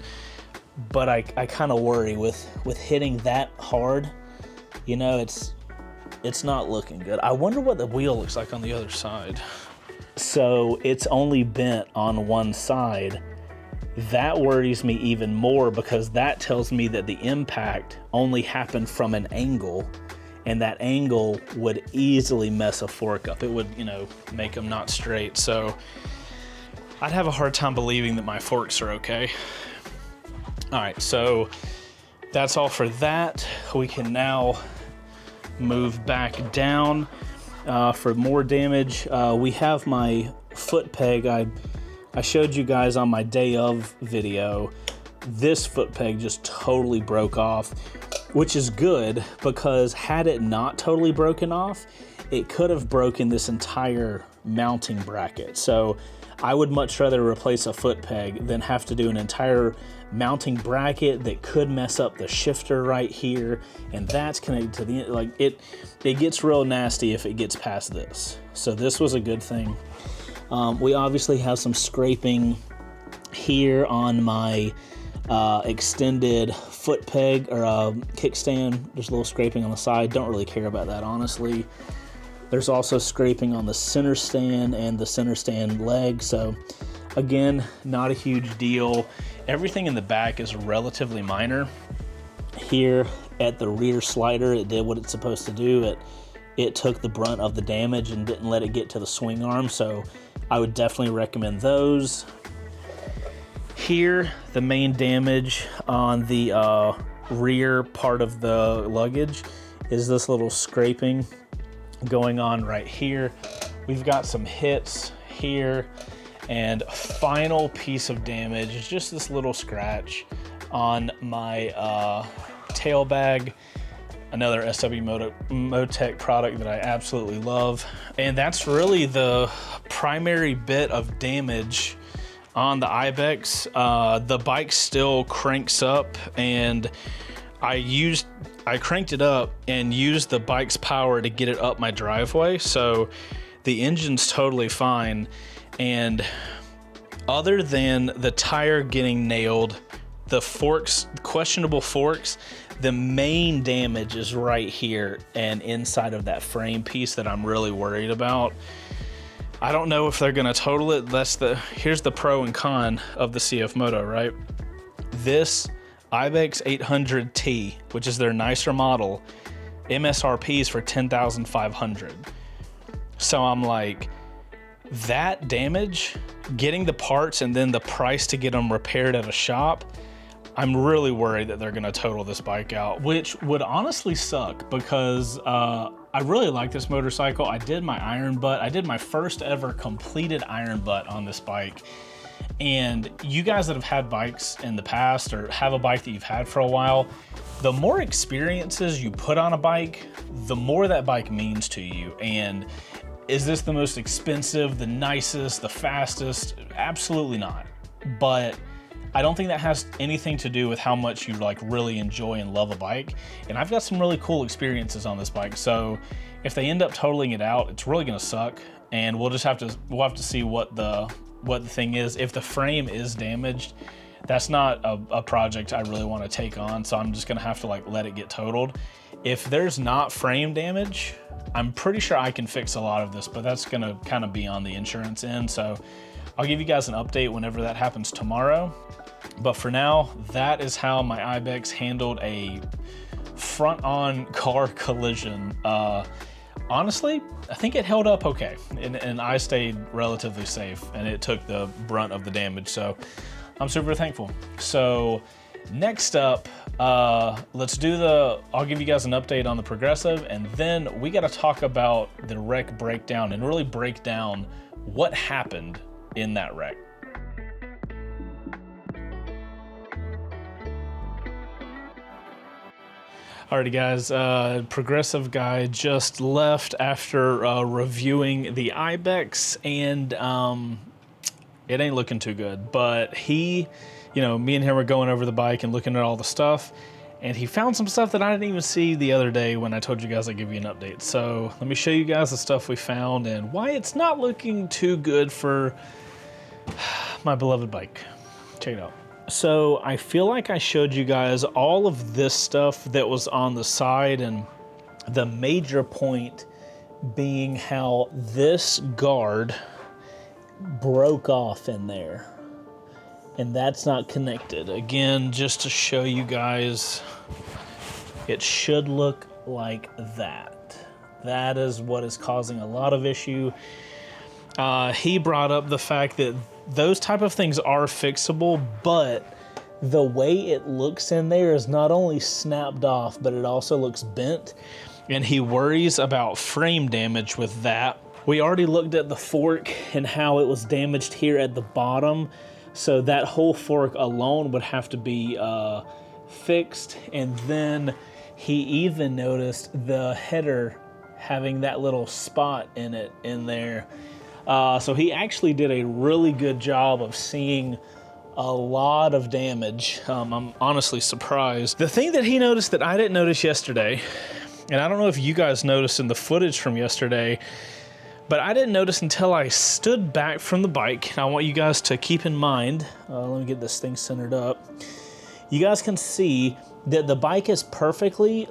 Speaker 1: but I kind of worry with hitting that hard, you know, it's not looking good. I wonder what the wheel looks like on the other side. So it's only bent on one side. That worries me even more, because that tells me that the impact only happened from an angle, and that angle would easily mess a fork up. It would, you know, make them not straight. So I'd have a hard time believing that my forks are okay. All right, so that's all for that. We can now move back down for more damage. We have my foot peg. I showed you guys on my day of video. This foot peg just totally broke off, which is good, because had it not totally broken off, it could have broken this entire mounting bracket. So I would much rather replace a foot peg than have to do an entire mounting bracket that could mess up the shifter right here, and that's connected to the, like, it gets real nasty if it gets past this. So this was a good thing. We obviously have some scraping here on my extended foot peg or kickstand. There's a little scraping on the side. Don't really care about that, honestly. There's also scraping on the center stand and the center stand leg. So again, not a huge deal. Everything in the back is relatively minor. Here at the rear slider, it did what it's supposed to do. It took the brunt of the damage and didn't let it get to the swing arm. So I would definitely recommend those. Here, the main damage on the rear part of the luggage is this little scraping going on right here. We've got some hits here, and final piece of damage is just this little scratch on my tail bag, another CWMOTO product that I absolutely love. And that's really the primary bit of damage on the Ibex. The bike still cranks up, and I cranked it up and used the bike's power to get it up my driveway. So the engine's totally fine. And other than the tire getting nailed, the forks, questionable forks, the main damage is right here and inside of that frame piece that I'm really worried about. I don't know if they're gonna total it. Here's the pro and con of the CFMOTO, right? This Ibex 800T, which is their nicer model, MSRP is for $10,500. So I'm like, that damage, getting the parts and then the price to get them repaired at a shop, I'm really worried that they're gonna total this bike out, which would honestly suck because I really like this motorcycle. I did my iron butt. I did my first ever completed iron butt on this bike. And you guys that have had bikes in the past or have a bike that you've had for a while, the more experiences you put on a bike, the more that bike means to you. And is this the most expensive, the nicest, the fastest? Absolutely not. But I don't think that has anything to do with how much you like really enjoy and love a bike. And I've got some really cool experiences on this bike. So if they end up totaling it out, it's really gonna suck. And we'll have to see what the thing is. If the frame is damaged, that's not a project I really want to take on. So I'm just gonna have to like let it get totaled. If there's not frame damage, I'm pretty sure I can fix a lot of this, but that's gonna kind of be on the insurance end. So I'll give you guys an update whenever that happens tomorrow. But for now, that is how my Ibex handled a front-on car collision. Honestly, I think it held up okay, and I stayed relatively safe, and it took the brunt of the damage, so I'm super thankful. So next up, I'll give you guys an update on the Progressive, and then we gotta talk about the wreck breakdown and really break down what happened in that wreck. Alrighty guys, Progressive guy just left after reviewing the Ibex, and it ain't looking too good. But he, me and him were going over the bike and looking at all the stuff, and he found some stuff that I didn't even see the other day when I told you guys I'd give you an update. So let me show you guys the stuff we found and why it's not looking too good for my beloved bike. Check it out. So I feel like I showed you guys all of this stuff that was on the side, and the major point being how this guard broke off in there, and that's not connected. Again, just to show you guys, it should look like that. That is what is causing a lot of issue. He brought up the fact that those type of things are fixable, but the way it looks in there is not only snapped off, but it also looks bent, and he worries about frame damage with that. We already looked at the fork and how it was damaged here at the bottom, so that whole fork alone would have to be fixed. And then he even noticed the header having that little spot in it in there. So he actually did a really good job of seeing a lot of damage. I'm honestly surprised. The thing that he noticed that I didn't notice yesterday, and I don't know if you guys noticed in the footage from yesterday, but I didn't notice until I stood back from the bike. And I want you guys to keep in mind, let me get this thing centered up. You guys can see that the bike is perfectly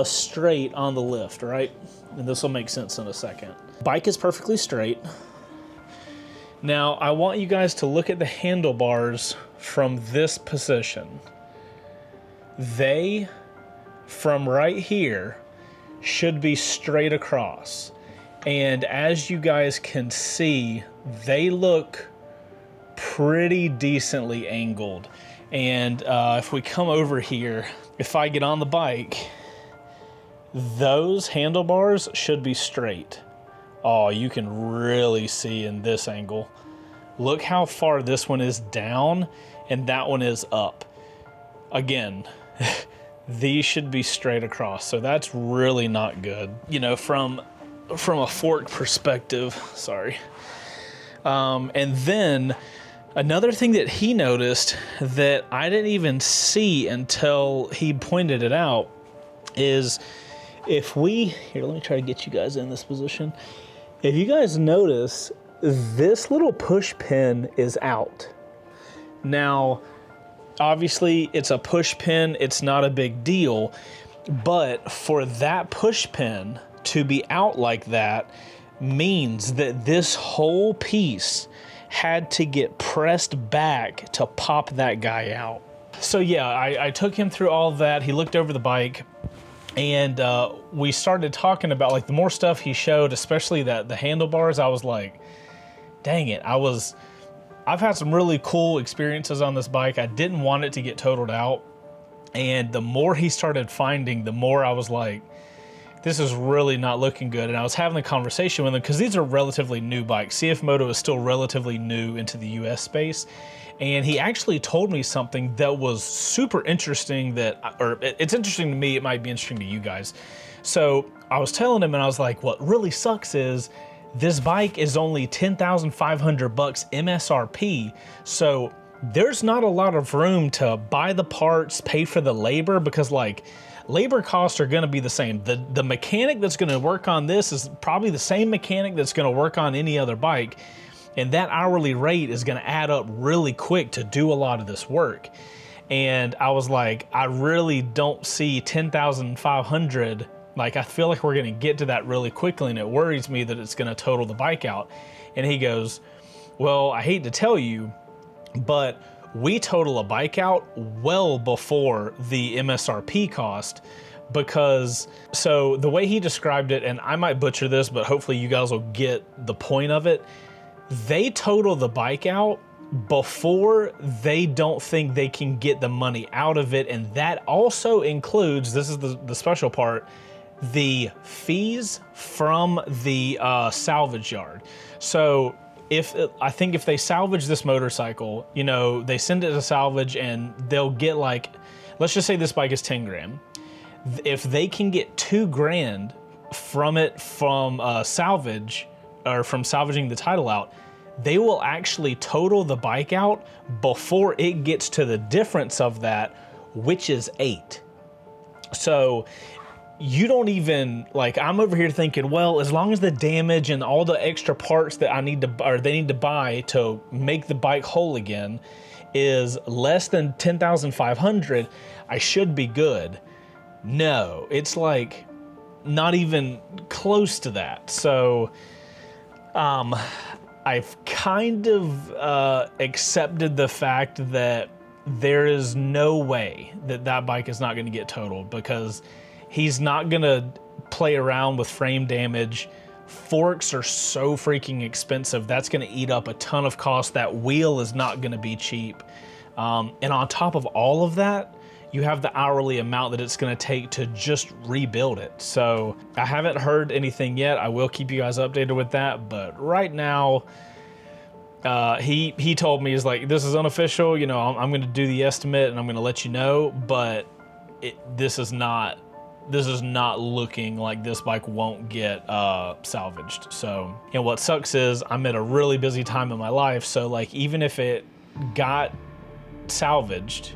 Speaker 1: straight on the lift, right? And this will make sense in a second. Bike is perfectly straight. Now, I want you guys to look at the handlebars from this position. They, from right here, should be straight across. And as you guys can see, they look pretty decently angled. And if we come over here, if I get on the bike, those handlebars should be straight. Oh, you can really see in this angle. Look how far this one is down and that one is up. Again, these should be straight across, so that's really not good. From a fork perspective, sorry. And then another thing that he noticed that I didn't even see until he pointed it out is here, let me try to get you guys in this position. If you guys notice, this little push pin is out. Now, obviously, it's a push pin. It's not a big deal. But for that push pin to be out like that means that this whole piece had to get pressed back to pop that guy out. So yeah, I took him through all of that. He looked over the bike. And we started talking about, like, the more stuff he showed, especially the handlebars, I was like, dang it, I've had some really cool experiences on this bike. I didn't want it to get totaled out. And the more he started finding, the more I was like, this is really not looking good. And I was having a conversation with him because these are relatively new bikes. CFMOTO is still relatively new into the US space. And he actually told me something that was super interesting it's interesting to me, it might be interesting to you guys. So I was telling him and I was like, what really sucks is this bike is only $10,500 MSRP. So there's not a lot of room to buy the parts, pay for the labor, because like labor costs are gonna be the same. The mechanic that's gonna work on this is probably the same mechanic that's gonna work on any other bike. And that hourly rate is gonna add up really quick to do a lot of this work. And I was like, I really don't see 10,500. Like, I feel like we're gonna get to that really quickly, and it worries me that it's gonna total the bike out. And he goes, well, I hate to tell you, but we total a bike out well before the MSRP cost, because, so the way he described it, and I might butcher this, but hopefully you guys will get the point of it. They total the bike out before they don't think they can get the money out of it. And that also includes, this is the special part, the fees from the salvage yard. So I think if they salvage this motorcycle, you know, they send it to salvage and they'll get like, let's just say this bike is 10 grand. If they can get 2 grand from it from salvage, or from salvaging the title out, they will actually total the bike out before it gets to the difference of that, which is 8. So you don't even, like, I'm over here thinking, well, as long as the damage and all the extra parts that they need to buy to make the bike whole again is less than 10,500, I should be good. No, it's like not even close to that. So I've kind of accepted the fact that there is no way that bike is not going to get totaled, because he's not going to play around with frame damage. Forks are so freaking expensive. That's going to eat up a ton of cost. That wheel is not going to be cheap. And on top of all of that, you have the hourly amount that it's going to take to just rebuild it. So I haven't heard anything yet. I will keep you guys updated with that. But right now, he told me, he's like, this is unofficial. You know, I'm going to do the estimate and I'm going to let you know. But this is not looking like this bike won't get salvaged. So, and what sucks is I'm at a really busy time in my life. So like, even if it got salvaged,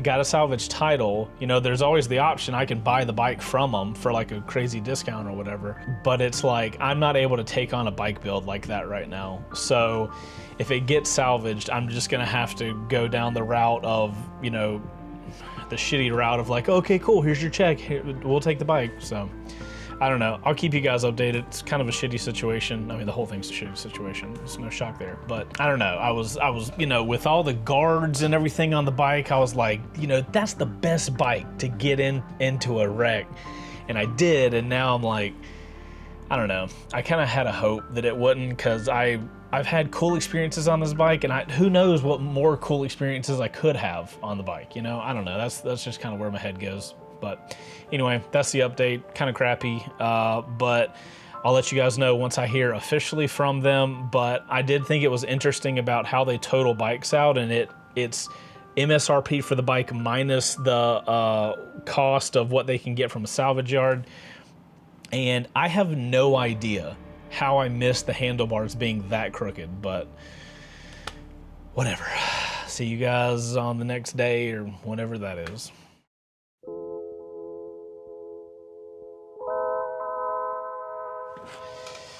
Speaker 1: got a salvage title, you know, there's always the option I can buy the bike from them for like a crazy discount or whatever. But it's like, I'm not able to take on a bike build like that right now. So if it gets salvaged, I'm just gonna have to go down the route of, you know, the shitty route of like, okay, cool, here's your check, here, we'll take the bike. So I don't know, I'll keep you guys updated. It's kind of a shitty situation. I mean, the whole thing's a shitty situation, there's no shock there, but I don't know, I was, you know, with all the guards and everything on the bike, I was like, you know, that's the best bike to get into a wreck. And I did, and now I'm like, I don't know, I kind of had a hope that it wouldn't, because I've had cool experiences on this bike, and who knows what more cool experiences I could have on the bike, you know? I don't know, that's just kind of where my head goes. But anyway, that's the update, kind of crappy, but I'll let you guys know once I hear officially from them. But I did think it was interesting about how they total bikes out, and it's MSRP for the bike minus the cost of what they can get from a salvage yard. And I have no idea how I missed the handlebars being that crooked, but whatever. See you guys on the next day or whenever that is.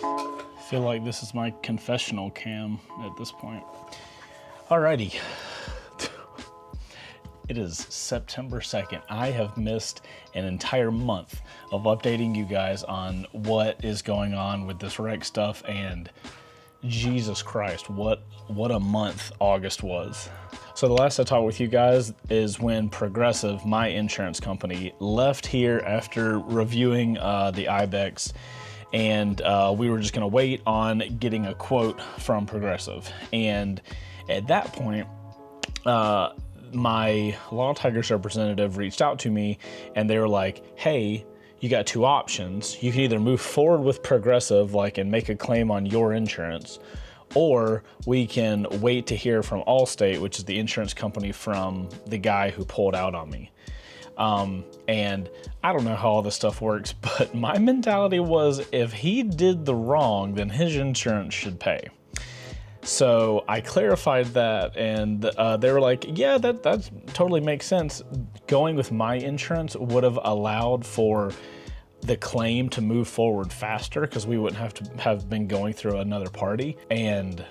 Speaker 1: I feel like this is my confessional cam at this point. Alrighty. It is September 2nd. I have missed an entire month of updating you guys on what is going on with this wreck stuff, and Jesus Christ, what a month August was. So the last I talked with you guys is when Progressive, my insurance company, left here after reviewing the Ibex, and we were just going to wait on getting a quote from Progressive. And at that point, my Law Tigers representative reached out to me, and they were like, hey, you got two options. You can either move forward with Progressive, like, and make a claim on your insurance, or we can wait to hear from Allstate, which is the insurance company from the guy who pulled out on me. And I don't know how all this stuff works, but my mentality was, if he did the wrong, then his insurance should pay. So I clarified that, and they were like, yeah, that totally makes sense. Going with my insurance would have allowed for the claim to move forward faster, because we wouldn't have to have been going through another party. And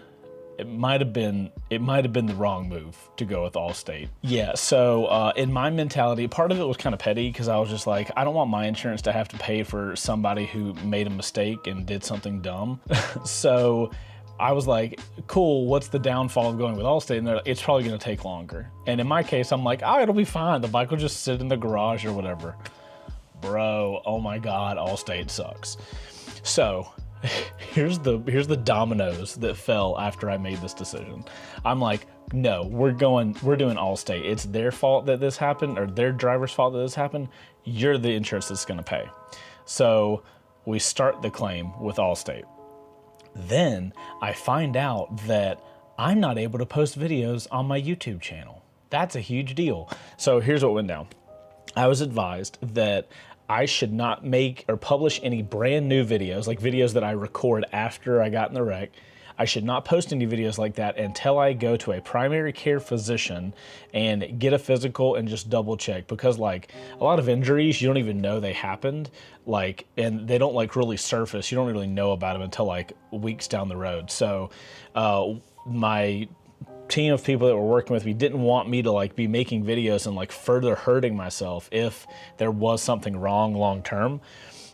Speaker 1: it might have been the wrong move to go with Allstate. Yeah, so in my mentality, part of it was kind of petty, because I was just like, I don't want my insurance to have to pay for somebody who made a mistake and did something dumb. So I was like, cool, what's the downfall of going with Allstate? And they're like, it's probably gonna take longer. And in my case, I'm like, oh, it'll be fine. The bike will just sit in the garage or whatever. Bro, oh my God, Allstate sucks. So here's the dominoes that fell after I made this decision. I'm like, no, we're doing Allstate. It's their fault that this happened, or their driver's fault that this happened. You're the insurance that's gonna pay. So we start the claim with Allstate. Then I find out that I'm not able to post videos on my YouTube channel. That's a huge deal. So here's what went down. I was advised that I should not make or publish any brand new videos, like videos that I record after I got in the wreck. I should not post any videos like that until I go to a primary care physician and get a physical and just double check, because like a lot of injuries, you don't even know they happened, like, and they don't like really surface. You don't really know about them until like weeks down the road. So my team of people that were working with me didn't want me to like be making videos and like further hurting myself if there was something wrong long term.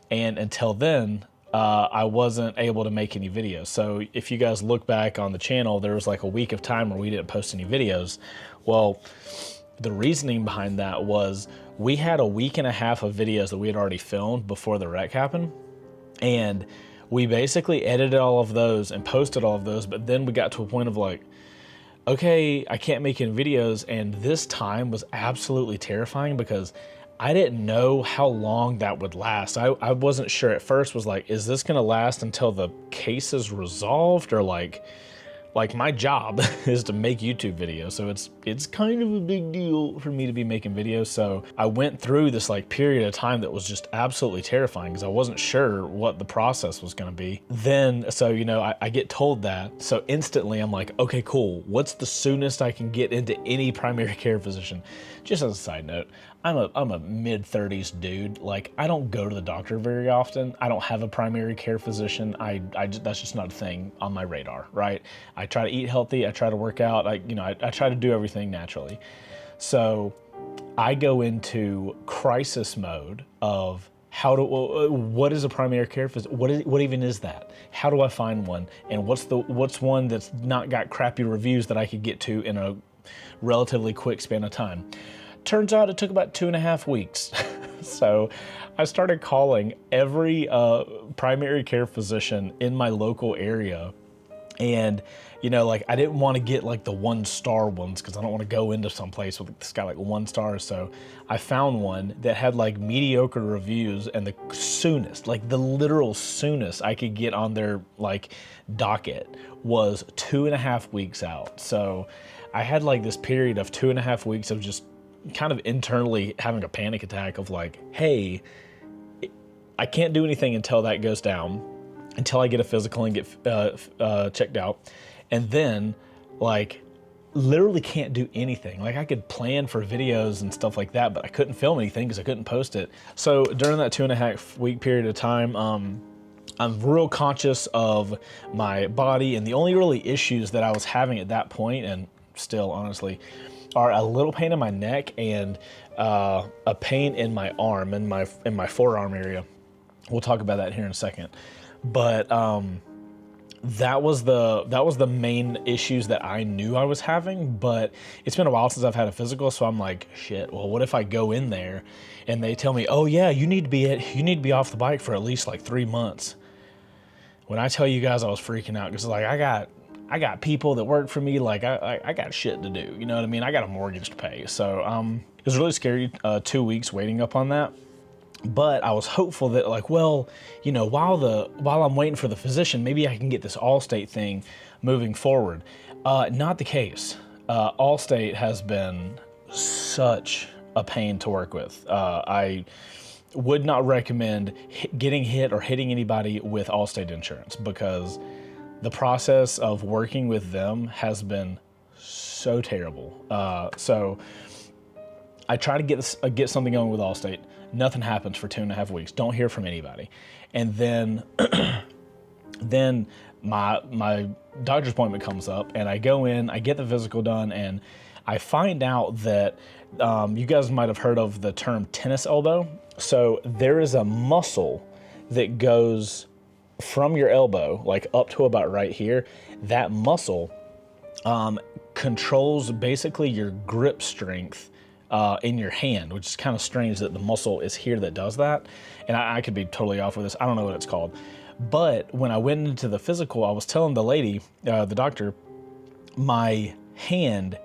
Speaker 1: And until then, I wasn't able to make any videos. So if you guys look back on the channel, there was like a week of time where we didn't post any videos. Well, the reasoning behind that was we had a week and a half of videos that we had already filmed before the wreck happened. And we basically edited all of those and posted all of those. But then we got to a point of like, okay, I can't make any videos. And this time was absolutely terrifying, because I didn't know how long that would last. I wasn't sure at first, was like, is this gonna last until the case is resolved, or like my job is to make YouTube videos. So it's kind of a big deal for me to be making videos. So I went through this like period of time that was just absolutely terrifying, because I wasn't sure what the process was gonna be. Then, so, you know, I get told that. So instantly I'm like, okay, cool. What's the soonest I can get into any primary care physician? Just as a side note, I'm a mid-30s dude. Like, I don't go to the doctor very often. I don't have a primary care physician. That's just not a thing on my radar, right? I try to eat healthy. I try to work out. I try to do everything naturally. So I go into crisis mode of what is a primary care physician? What even is that? How do I find one? And what's one that's not got crappy reviews that I could get to in a relatively quick span of time? Turns out it took about 2.5 weeks. So I started calling every primary care physician in my local area. And, you know, like, I didn't want to get like the 1-star ones, because I don't want to go into some place with this guy like 1 star. So I found one that had like mediocre reviews, and the soonest, like the literal soonest I could get on their like docket was 2.5 weeks out. So I had like this period of 2.5 weeks of just kind of internally having a panic attack of like, hey, I can't do anything until that goes down, until I get a physical and get checked out. And then like literally can't do anything. Like, I could plan for videos and stuff like that, but I couldn't film anything because I couldn't post it. So during that 2.5 week period of time, I'm real conscious of my body, and the only really issues that I was having at that point, and still honestly, are a little pain in my neck and a pain in my arm, in my forearm area. We'll talk about that here in a second. But that was the main issues that I knew I was having. But it's been a while since I've had a physical, so I'm like, shit, well, what if I go in there and they tell me, oh yeah, you need to be off the bike for at least like 3 months? When I tell you guys I was freaking out, because like I got people that work for me, like I got shit to do, you know what I mean? I got a mortgage to pay. So it was really scary, 2 weeks waiting up on that. But I was hopeful that like, well, you know, while I'm waiting for the physician, maybe I can get this Allstate thing moving forward. Not the case. Allstate has been such a pain to work with. I would not recommend getting hit or hitting anybody with Allstate insurance, because the process of working with them has been so terrible. So I try to get something going with Allstate. Nothing happens for 2.5 weeks. Don't hear from anybody. And then then my doctor's appointment comes up, and I go in, I get the physical done, and I find out that you guys might have heard of the term tennis elbow. So there is a muscle that goes from your elbow, like up to about right here. That muscle controls basically your grip strength in your hand, which is kind of strange that the muscle is here that does that. And I could be totally off with this. I don't know what it's called. But when I went into the physical, I was telling the lady, the doctor, my hand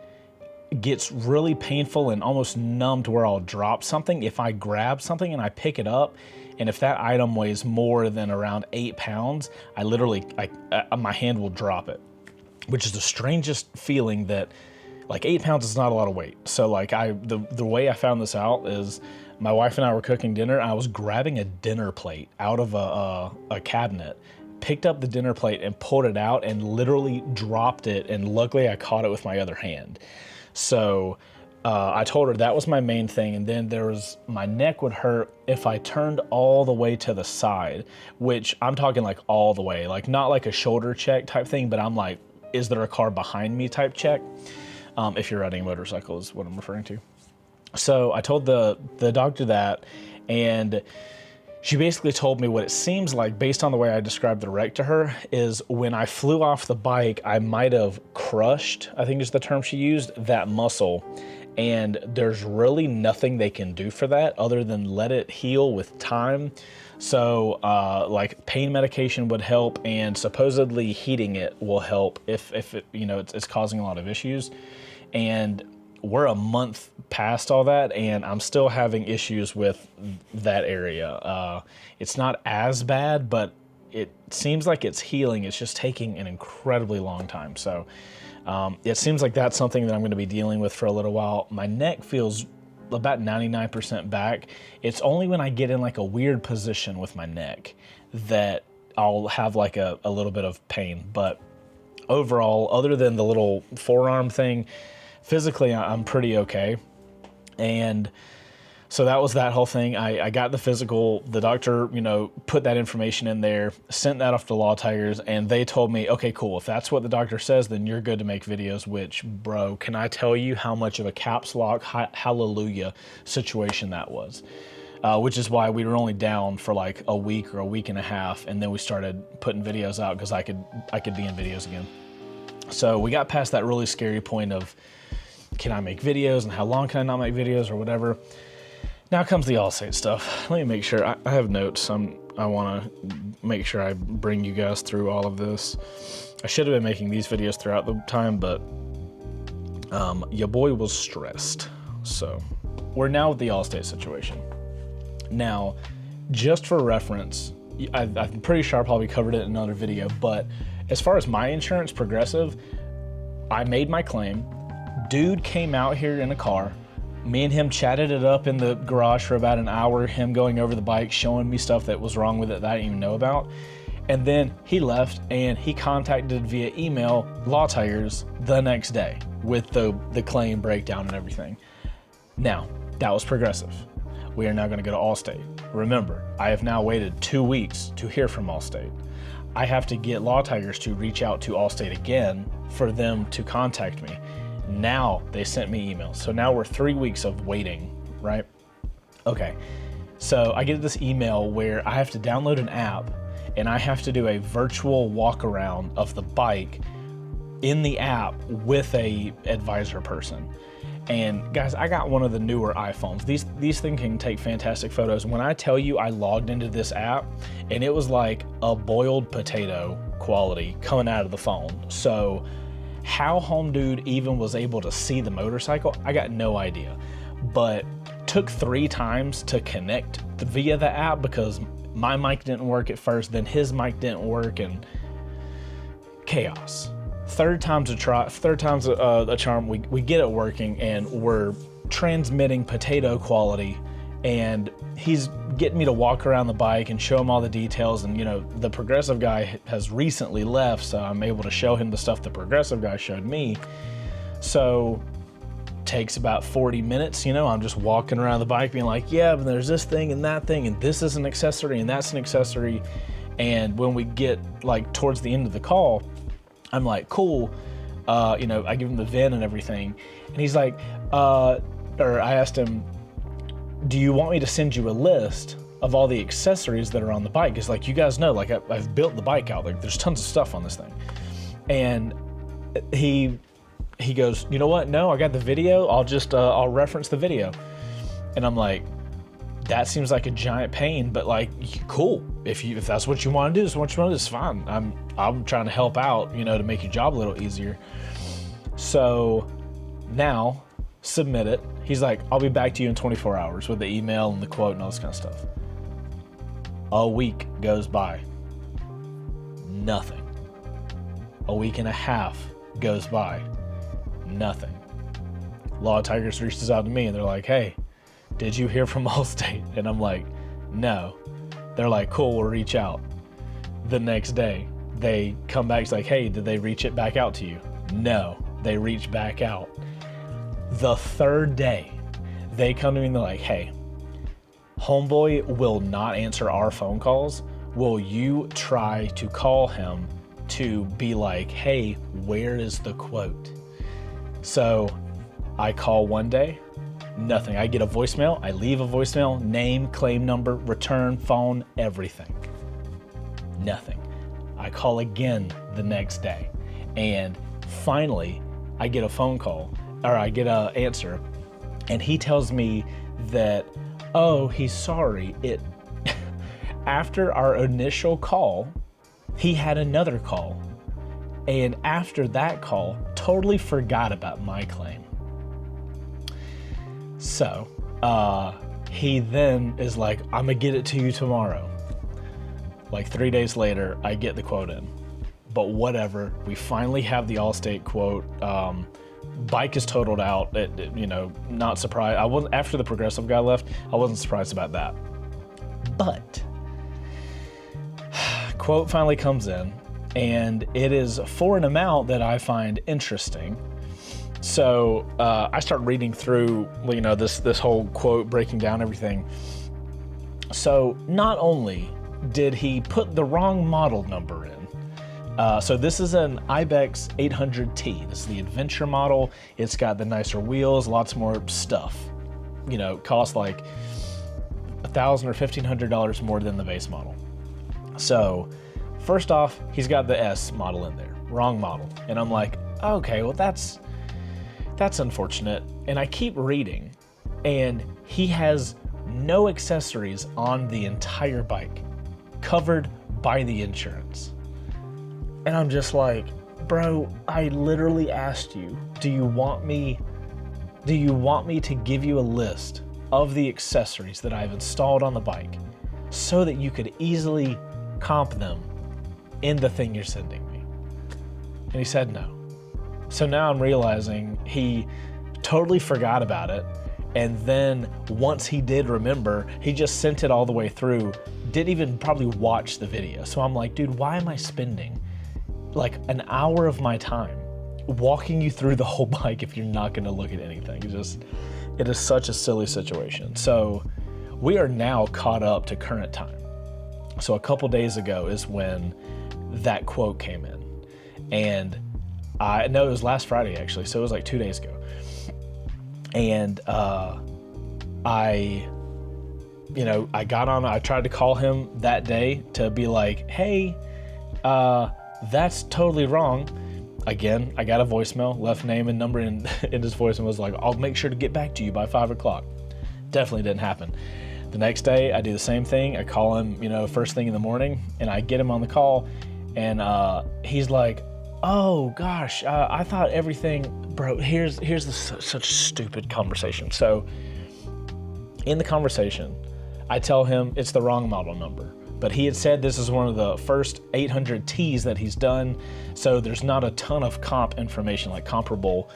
Speaker 1: gets really painful and almost numb to where I'll drop something if I grab something and I pick it up. And if that item weighs more than around 8 pounds, I literally, my hand will drop it, which is the strangest feeling. That like 8 pounds is not a lot of weight. So like the way I found this out is my wife and I were cooking dinner. I was grabbing a dinner plate out of a cabinet, picked up the dinner plate and pulled it out and literally dropped it. And luckily I caught it with my other hand. So I told her that was my main thing. And then there was, my neck would hurt if I turned all the way to the side, which I'm talking like all the way, like not like a shoulder check type thing, but I'm like, is there a car behind me type check? If you're riding a motorcycle is what I'm referring to. So I told the doctor that, and she basically told me what it seems like, based on the way I described the wreck to her, is when I flew off the bike, I might have crushed, I think is the term she used, that muscle. And there's really nothing they can do for that other than let it heal with time. So like pain medication would help, and supposedly heating it will help if it, you know, it's causing a lot of issues. And we're a month past all that, and I'm still having issues with that area. It's not as bad, but it seems like it's healing. It's just taking an incredibly long time. So it seems like that's something that I'm going to be dealing with for a little while. My neck feels about 99% back. It's only when I get in like a weird position with my neck that I'll have like a little bit of pain. But overall, other than the little forearm thing, physically I'm pretty okay. And so that was that whole thing. I got the physical, the doctor, you know, put that information in there, sent that off to Law Tigers, and they told me, okay, cool. If that's what the doctor says, then you're good to make videos, which, bro, can I tell you how much of a caps lock, hallelujah situation that was? Which is why we were only down for like a week or a week and a half. And then we started putting videos out because I could be in videos again. So we got past that really scary point of, can I make videos and how long can I not make videos or whatever? Now comes the Allstate stuff. Let me make sure, I have notes. I want to make sure I bring you guys through all of this. I should have been making these videos throughout the time, but your boy was stressed. So we're now with the Allstate situation. Now, just for reference, I'm pretty sure I probably covered it in another video, but as far as my insurance, Progressive, I made my claim. Dude came out here in a car. Me and him chatted it up in the garage for about an hour, him going over the bike, showing me stuff that was wrong with it that I didn't even know about. And then he left, and he contacted via email Law Tigers the next day with the claim breakdown and everything. Now, that was Progressive. We are now going to go to Allstate. Remember, I have now waited 2 weeks to hear from Allstate. I have to get Law Tigers to reach out to Allstate again for them to contact me. Now they sent me emails. So now we're 3 weeks of waiting, right? Okay. So I get this email where I have to download an app, and I have to do a virtual walk around of the bike in the app with a advisor person. And guys, I got one of the newer iPhones. These things can take fantastic photos. When I tell you I logged into this app and it was like a boiled potato quality coming out of the phone. So how Home Dude even was able to see the motorcycle, I got no idea. But took 3 times to connect via the app because my mic didn't work at first, then his mic didn't work, and chaos. Third time's a charm. We get it working, and we're transmitting potato quality, and he's getting me to walk around the bike and show him all the details. And the progressive guy has recently left, so I'm able to show him the stuff the progressive guy showed me. So takes about 40 minutes. I'm just walking around the bike being like, yeah, but there's this thing and that thing, and this is an accessory and that's an accessory. And when we get like towards the end of the call, I'm like, cool. I give him the VIN and everything. And he's like, or I asked him, do you want me to send you a list of all the accessories that are on the bike? Because like, you guys know, like I've built the bike out. Like there's tons of stuff on this thing. And he goes, you know what? No, I got the video. I'll reference the video. And I'm like, that seems like a giant pain, but like, cool. If that's what you want to do, it's fine. I'm trying to help out, to make your job a little easier. So now submit it. He's like, I'll be back to you in 24 hours with the email and the quote and all this kind of stuff. A week goes by. Nothing. A week and a half goes by. Nothing. Law Tigers reaches out to me and they're like, hey, did you hear from Allstate? And I'm like, no. They're like, cool, we'll reach out. The next day, they come back, it's like, hey, did they reach it back out to you? No, they reach back out. The third day, they come to me and they're like, hey, homeboy will not answer our phone calls. Will you try to call him to be like, hey, where is the quote? So I call one day, nothing. I get a voicemail, I leave a voicemail, name, claim number, return, phone, everything. Nothing. I call again the next day, and finally I get a phone call, or I get an answer, and he tells me that, oh, he's sorry. After our initial call, he had another call, and after that call, totally forgot about my claim. So he then is like, I'm gonna get it to you tomorrow. Like 3 days later, I get the quote in. But whatever, we finally have the Allstate quote. Bike is totaled out. Not surprised. I wasn't, after the progressive guy left, I wasn't surprised about that. But quote finally comes in, and it is for an amount that I find interesting. So I start reading through, this whole quote, breaking down everything. So not only did he put the wrong model number in, so this is an Ibex 800T. This is the adventure model. It's got the nicer wheels, lots more stuff. Costs like $1,000 or $1,500 more than the base model. So first off, he's got the S model in there, wrong model. And I'm like, okay, well that's unfortunate. And I keep reading, and he has no accessories on the entire bike, covered by the insurance. And I'm just like, bro, I literally asked you, do you want me to give you a list of the accessories that I've installed on the bike so that you could easily comp them in the thing you're sending me? And he said no. So now I'm realizing he totally forgot about it. And then once he did remember, he just sent it all the way through, didn't even probably watch the video. So I'm like, dude, why am I spending like an hour of my time walking you through the whole bike if you're not gonna look at anything? It is such a silly situation. So we are now caught up to current time. So a couple days ago is when that quote came in. And it was last Friday actually, so it was like 2 days ago. And I got on, I tried to call him that day to be like, hey, that's totally wrong. Again, I got a voicemail, left name and number in his voicemail, was like, I'll make sure to get back to you by 5 o'clock. Definitely didn't happen. The next day, I do the same thing. I call him, first thing in the morning, and I get him on the call, and he's like, oh gosh, I thought everything, bro, here's such a stupid conversation. So in the conversation, I tell him it's the wrong model number, but he had said this is one of the first 800 Ts that he's done, so there's not a ton of comp information, like comparable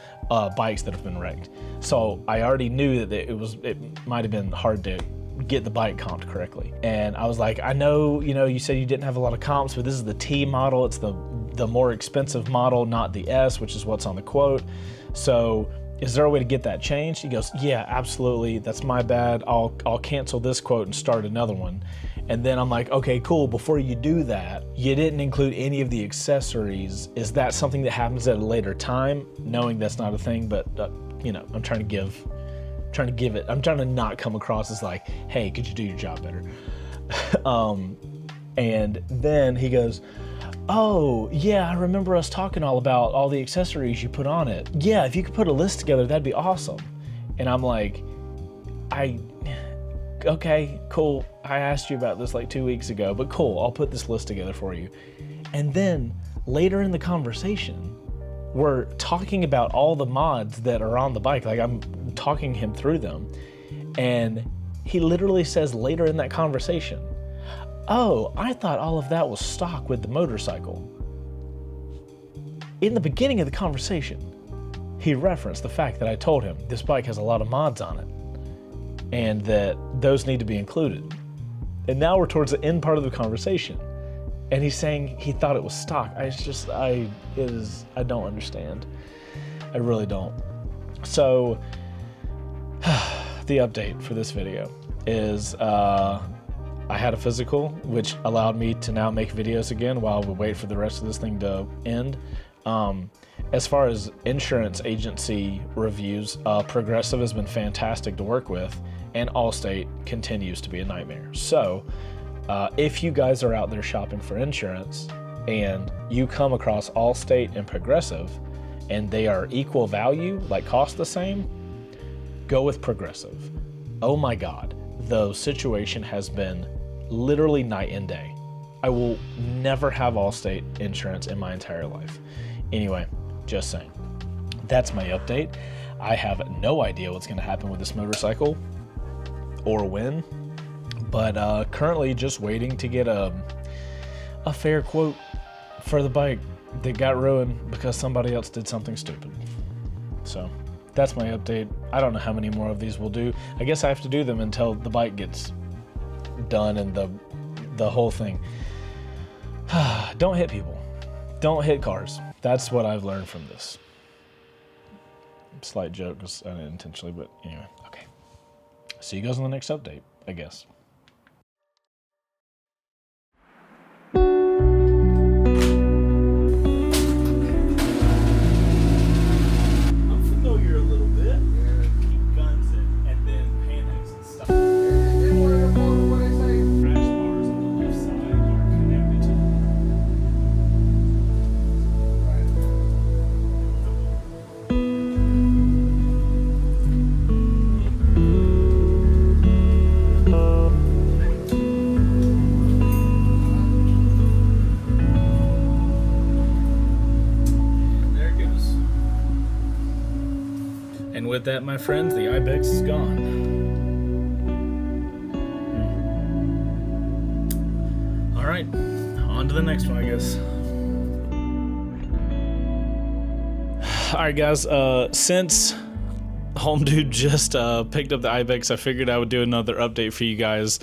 Speaker 1: bikes that have been wrecked. So I already knew that it might have been hard to get the bike comped correctly. And I was like, I know, you said you didn't have a lot of comps, but this is the T model. It's the more expensive model, not the S, which is what's on the quote. So is there a way to get that changed? He goes, yeah, absolutely. That's my bad. I'll cancel this quote and start another one. And then I'm like, okay, cool. Before you do that, you didn't include any of the accessories. Is that something that happens at a later time? Knowing that's not a thing, but I'm trying to give it. I'm trying to not come across as like, hey, could you do your job better? And then he goes, oh yeah, I remember us talking all about all the accessories you put on it. Yeah, if you could put a list together, that'd be awesome. And I'm like, okay, cool. I asked you about this like 2 weeks ago, but cool, I'll put this list together for you. And then later in the conversation, we're talking about all the mods that are on the bike. Like, I'm talking him through them. And he literally says later in that conversation, oh, I thought all of that was stock with the motorcycle. In the beginning of the conversation, he referenced the fact that I told him this bike has a lot of mods on it and that those need to be included. And now we're towards the end part of the conversation, and he's saying he thought it was stock. I don't understand. I really don't. So the update for this video is I had a physical, which allowed me to now make videos again while we wait for the rest of this thing to end. As far as insurance agency reviews, Progressive has been fantastic to work with, and Allstate continues to be a nightmare. So if you guys are out there shopping for insurance and you come across Allstate and Progressive and they are equal value, like cost the same, go with Progressive. Oh my God, the situation has been literally night and day. I will never have Allstate insurance in my entire life. Anyway, just saying. That's my update. I have no idea what's gonna happen with this motorcycle or when, but currently just waiting to get a fair quote for the bike that got ruined because somebody else did something stupid. So that's my update. I don't know how many more of these we'll do. I guess I have to do them until the bike gets done and the whole thing. Don't hit people. Don't hit cars. That's what I've learned from this. Slight joke, because I didn't intentionally, but anyway, okay. See you guys on the next update, I guess. I'm familiar a little bit. He guns it and then panics and stuff. Crash bars on the left side are connected to And with that, my friends, the Ibex is gone. All right, on to the next one, I guess. All right, guys, since Home Dude just picked up the Ibex, I figured I would do another update for you guys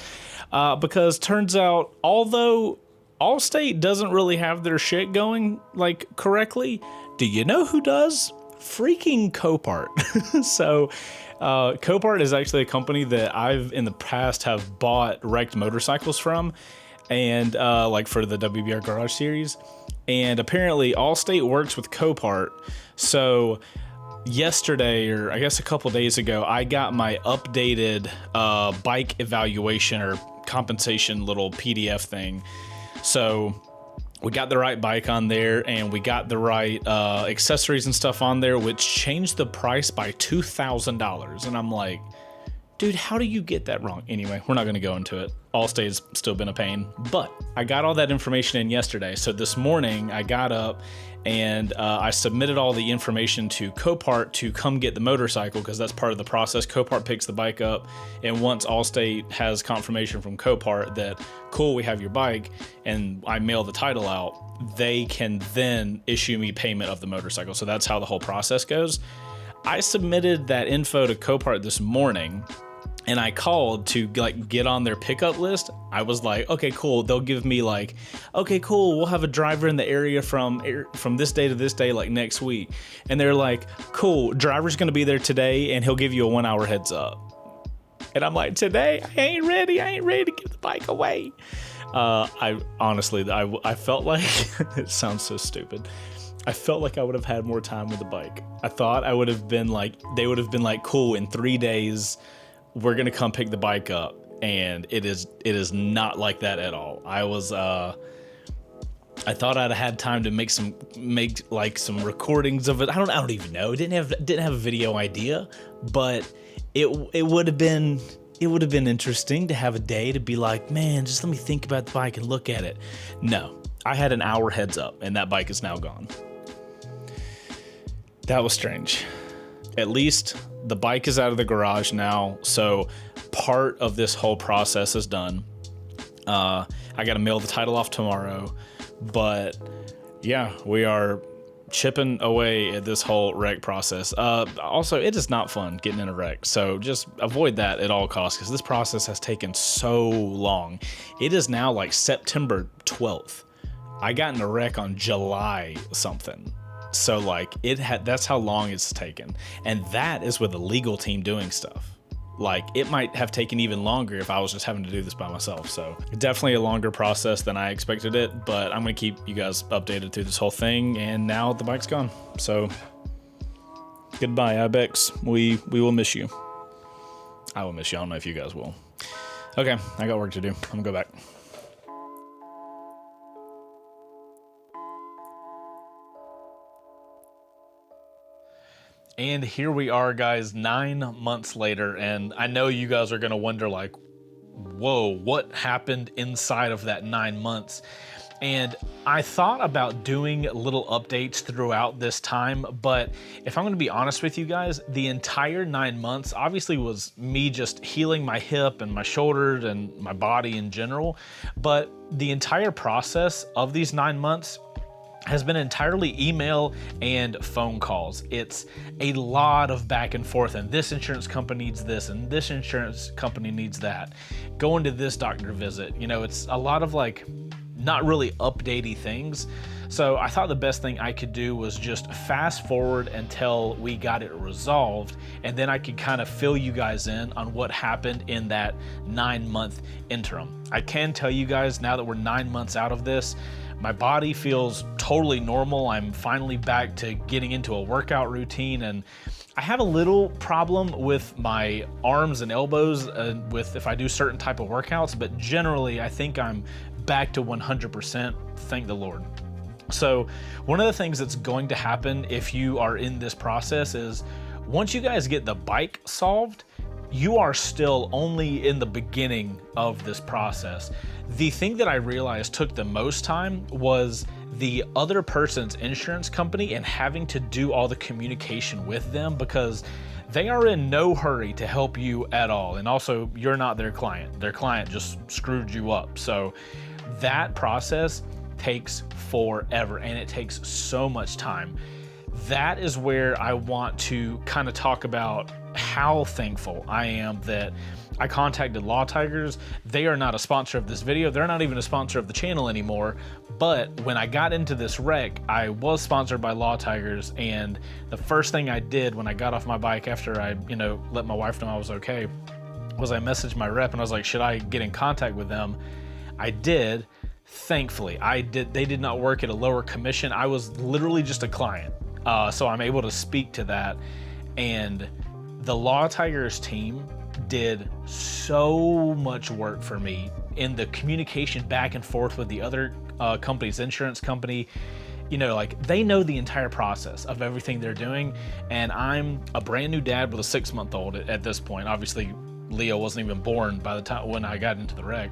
Speaker 1: because turns out, although Allstate doesn't really have their shit going like correctly, do you know who does? Freaking Copart. So Copart is actually a company that I've in the past have bought wrecked motorcycles from, and like for the WBR Garage series, and apparently Allstate works with Copart. So yesterday, or I guess a couple days ago, I got my updated bike evaluation or compensation little PDF thing. So we got the right bike on there, and we got the right accessories and stuff on there, which changed the price by $2,000. And I'm like, dude, how do you get that wrong? Anyway, we're not going to go into it. Allstate's still been a pain, but I got all that information in yesterday. So this morning I got up and I submitted all the information to Copart to come get the motorcycle, because that's part of the process. Copart picks the bike up, and once Allstate has confirmation from Copart that, cool, we have your bike, and I mail the title out, they can then issue me payment of the motorcycle. So that's how the whole process goes. I submitted that info to Copart this morning, and I called to get on their pickup list. I was like, okay, cool. They'll give me okay, cool. We'll have a driver in the area from this day to this day, next week. And they're like, cool. Driver's going to be there today, and he'll give you a 1 hour heads up. And I'm like, today? I ain't ready. I ain't ready to give the bike away. I honestly felt like it sounds so stupid. I felt like I would have had more time with the bike. I thought I would have been they would have been cool, in 3 days, we're going to come pick the bike up. And it is not like that at all. I thought I'd had time to make some recordings of it. I don't even know. Didn't have a video idea, but it would have been interesting to have a day to be like, man, just let me think about the bike and look at it. No, I had an hour heads up, and that bike is now gone. That was strange. At least the bike is out of the garage now, so part of this whole process is done. I got to mail the title off tomorrow, but yeah, we are chipping away at this whole wreck process. Also, it is not fun getting in a wreck, so just avoid that at all costs, because this process has taken so long. It is now September 12th. I got in a wreck on July something. So that's how long it's taken. And that is with a legal team doing stuff. It might have taken even longer if I was just having to do this by myself. So definitely a longer process than I expected it, but I'm going to keep you guys updated through this whole thing. And now the bike's gone. So goodbye, Ibex. We will miss you. I will miss you. I don't know if you guys will. Okay, I got work to do. I'm going to go back. And here we are, guys, 9 months later, and I know you guys are going to wonder, whoa, what happened inside of that 9 months? And I thought about doing little updates throughout this time, but if I'm going to be honest with you guys, the entire 9 months obviously was me just healing my hip and my shoulders and my body in general, but the entire process of these 9 months has been entirely email and phone calls. It's a lot of back and forth, and this insurance company needs this, and this insurance company needs that. Going to this doctor visit, it's a lot of not really updatey things. So I thought the best thing I could do was just fast forward until we got it resolved, and then I could kind of fill you guys in on what happened in that 9-month interim. I can tell you guys, now that we're 9 months out of this, my body feels totally normal. I'm finally back to getting into a workout routine, and I have a little problem with my arms and elbows with if I do certain type of workouts, but generally I think I'm back to 100%, thank the Lord. So one of the things that's going to happen if you are in this process is once you guys get the bike solved, you are still only in the beginning of this process. The thing that I realized took the most time was the other person's insurance company and having to do all the communication with them, because they are in no hurry to help you at all. And also, you're not their client. Their client just screwed you up. So that process takes forever, and it takes so much time. That is where I want to kind of talk about how thankful I am that I contacted Law Tigers. They are not a sponsor of this video. They're not even a sponsor of the channel anymore. But when I got into this wreck, I was sponsored by Law Tigers. And the first thing I did when I got off my bike after I, let my wife know I was okay, was I messaged my rep and I was like, should I get in contact with them? I did. Thankfully, they did not work at a lower commission. I was literally just a client. So I'm able to speak to that. And the Law Tigers team did so much work for me in the communication back and forth with the other companies, insurance company. You know, like, they know the entire process of everything they're doing, and I'm a brand new dad with a 6-month-old at this point. Obviously, Leo wasn't even born by the time when I got into the wreck,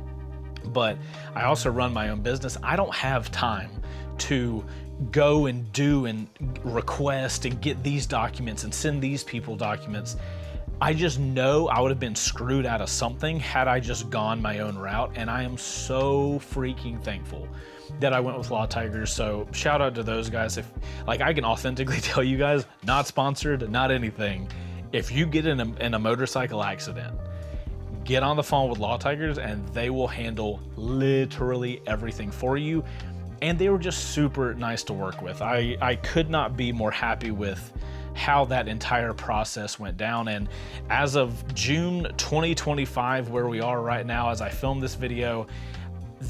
Speaker 1: but I also run my own business. I don't have time to go and do and request and get these documents and send these people documents. I just know I would have been screwed out of something had I just gone my own route, and I am so freaking thankful that I went with Law Tigers. So shout out to those guys. If, like, I can authentically tell you guys, not sponsored, not anything, if you get in a motorcycle accident, get on the phone with Law Tigers and they will handle literally everything for you. And they were just super nice to work with. I could not be more happy with how that entire process went down. And as of June 2025, where we are right now as I film this video,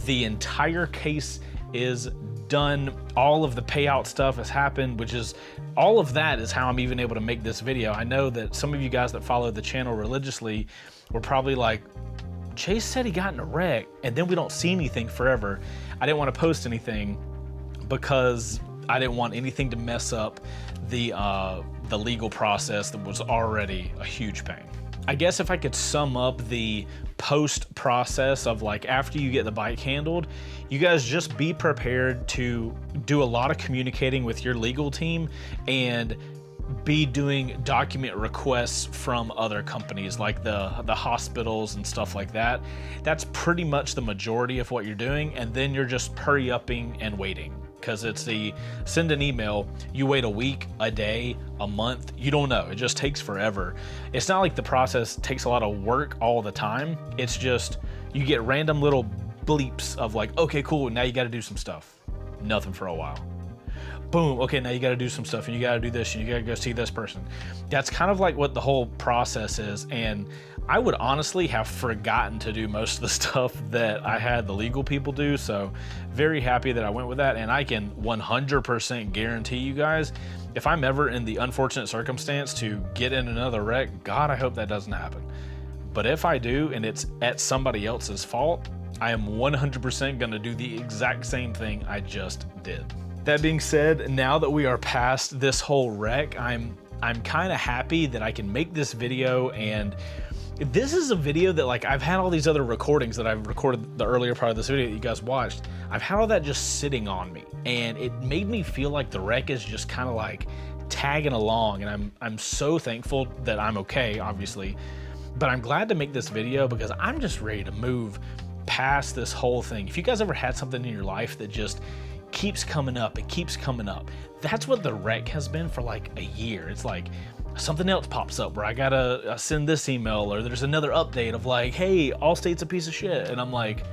Speaker 1: the entire case is done. All of the payout stuff has happened, which is, all of that is how I'm even able to make this video. I know that some of you guys that follow the channel religiously were probably like, Chase said he got in a wreck and then we don't see anything forever. I didn't want to post anything because I didn't want anything to mess up the legal process that was already a huge pain. I guess if I could sum up the post process of, like, after you get the bike handled, you guys just be prepared to do a lot of communicating with your legal team and be doing document requests from other companies like the hospitals and stuff like that. That's pretty much the majority of what you're doing, and then you're just hurry-upping and waiting. Because it's the send an email, you wait a week, a day, a month, you don't know. It just takes forever. It's not like the process takes a lot of work all the time. It's just you get random little bleeps of like, okay, cool, now you got to do some stuff. Nothing for a while. Boom, okay, now you got to do some stuff and you got to do this and you got to go see this person. That's kind of like what the whole process is. And I would honestly have forgotten to do most of the stuff that I had the legal people do. So very happy that I went with that. And I can 100% guarantee you guys, if I'm ever in the unfortunate circumstance to get in another wreck, God, I hope that doesn't happen. But if I do and it's at somebody else's fault, I am 100% going to do the exact same thing I just did. That being said, now that we are past this whole wreck, I'm kind of happy that I can make this video. And this is a video that, like, I've had all these other recordings that I've recorded the earlier part of this video that you guys watched. I've had all that just sitting on me, and it made me feel like the wreck is just kind of like tagging along. And I'm so thankful that I'm okay, obviously, but I'm glad to make this video because I'm just ready to move past this whole thing. If you guys ever had something in your life that just keeps coming up, it keeps coming up. That's what the wreck has been for like a year. It's like something else pops up where I gotta send this email, or there's another update of like, hey, Allstate's a piece of shit. And I'm like,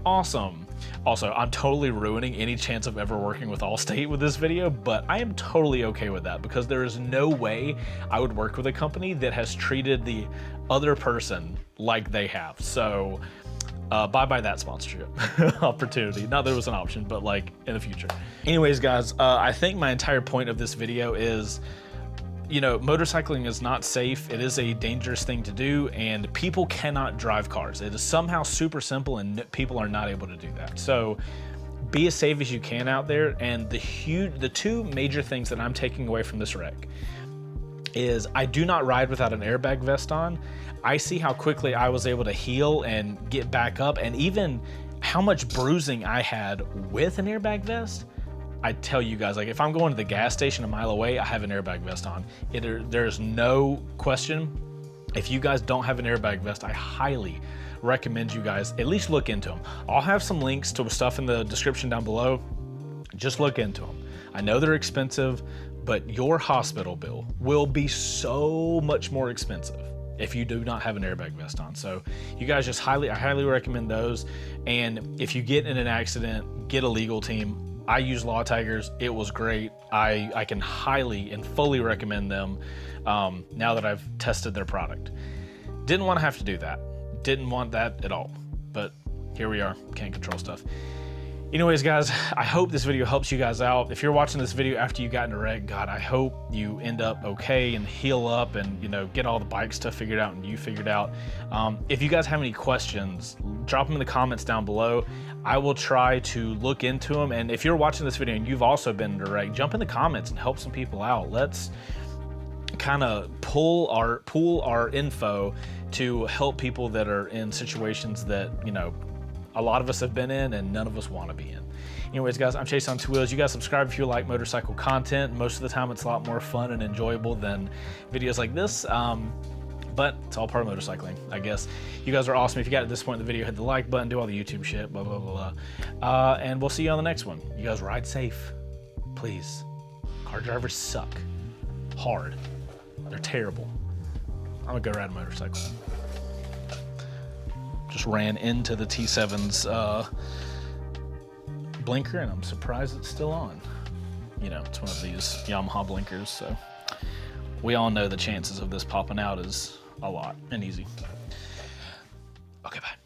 Speaker 1: awesome. Also, I'm totally ruining any chance of ever working with Allstate with this video, but I am totally okay with that because there is no way I would work with a company that has treated the other person like they have. So bye-bye that sponsorship opportunity. Not that it was an option, but like in the future. Anyways, guys, I think my entire point of this video is, you know, motorcycling is not safe. It is a dangerous thing to do, and people cannot drive cars. It is somehow super simple, and people are not able to do that. So be as safe as you can out there. And the two major things that I'm taking away from this wreck is I do not ride without an airbag vest on. I see how quickly I was able to heal and get back up, and even how much bruising I had with an airbag vest. I tell you guys, like, if I'm going to the gas station a mile away, I have an airbag vest on. There's no question. If you guys don't have an airbag vest, I highly recommend you guys at least look into them. I'll have some links to stuff in the description down below. Just look into them. I know they're expensive, but your hospital bill will be so much more expensive if you do not have an airbag vest on. So you guys just I highly recommend those. And if you get in an accident, get a legal team. I use Law Tigers. It was great. I can highly and fully recommend them now that I've tested their product. Didn't want to have to do that. Didn't want that at all. But here we are. Can't control stuff. Anyways, guys, I hope this video helps you guys out. If you're watching this video after you got in a wreck, God, I hope you end up okay and heal up and, you know, get all the bike stuff figured out and you figured out. If you guys have any questions, drop them in the comments down below. I will try to look into them. And if you're watching this video and you've also been in a wreck, jump in the comments and help some people out. Let's kind of pool our info to help people that are in situations that, you know, a lot of us have been in and none of us want to be in. Anyways, guys, I'm Chaseontwowheels. You guys subscribe if you like motorcycle content. Most of the time it's a lot more fun and enjoyable than videos like this. But it's all part of motorcycling, I guess. You guys are awesome. If you got to this point in the video, hit the like button, do all the YouTube shit, blah, blah, blah, blah. And we'll see you on the next one. You guys ride safe, please. Car drivers suck. Hard. They're terrible. I'm gonna go ride a motorcycle. Just ran into the T7's blinker and I'm surprised it's still on. You know, it's one of these Yamaha blinkers, so we all know the chances of this popping out is a lot and easy. Okay, bye.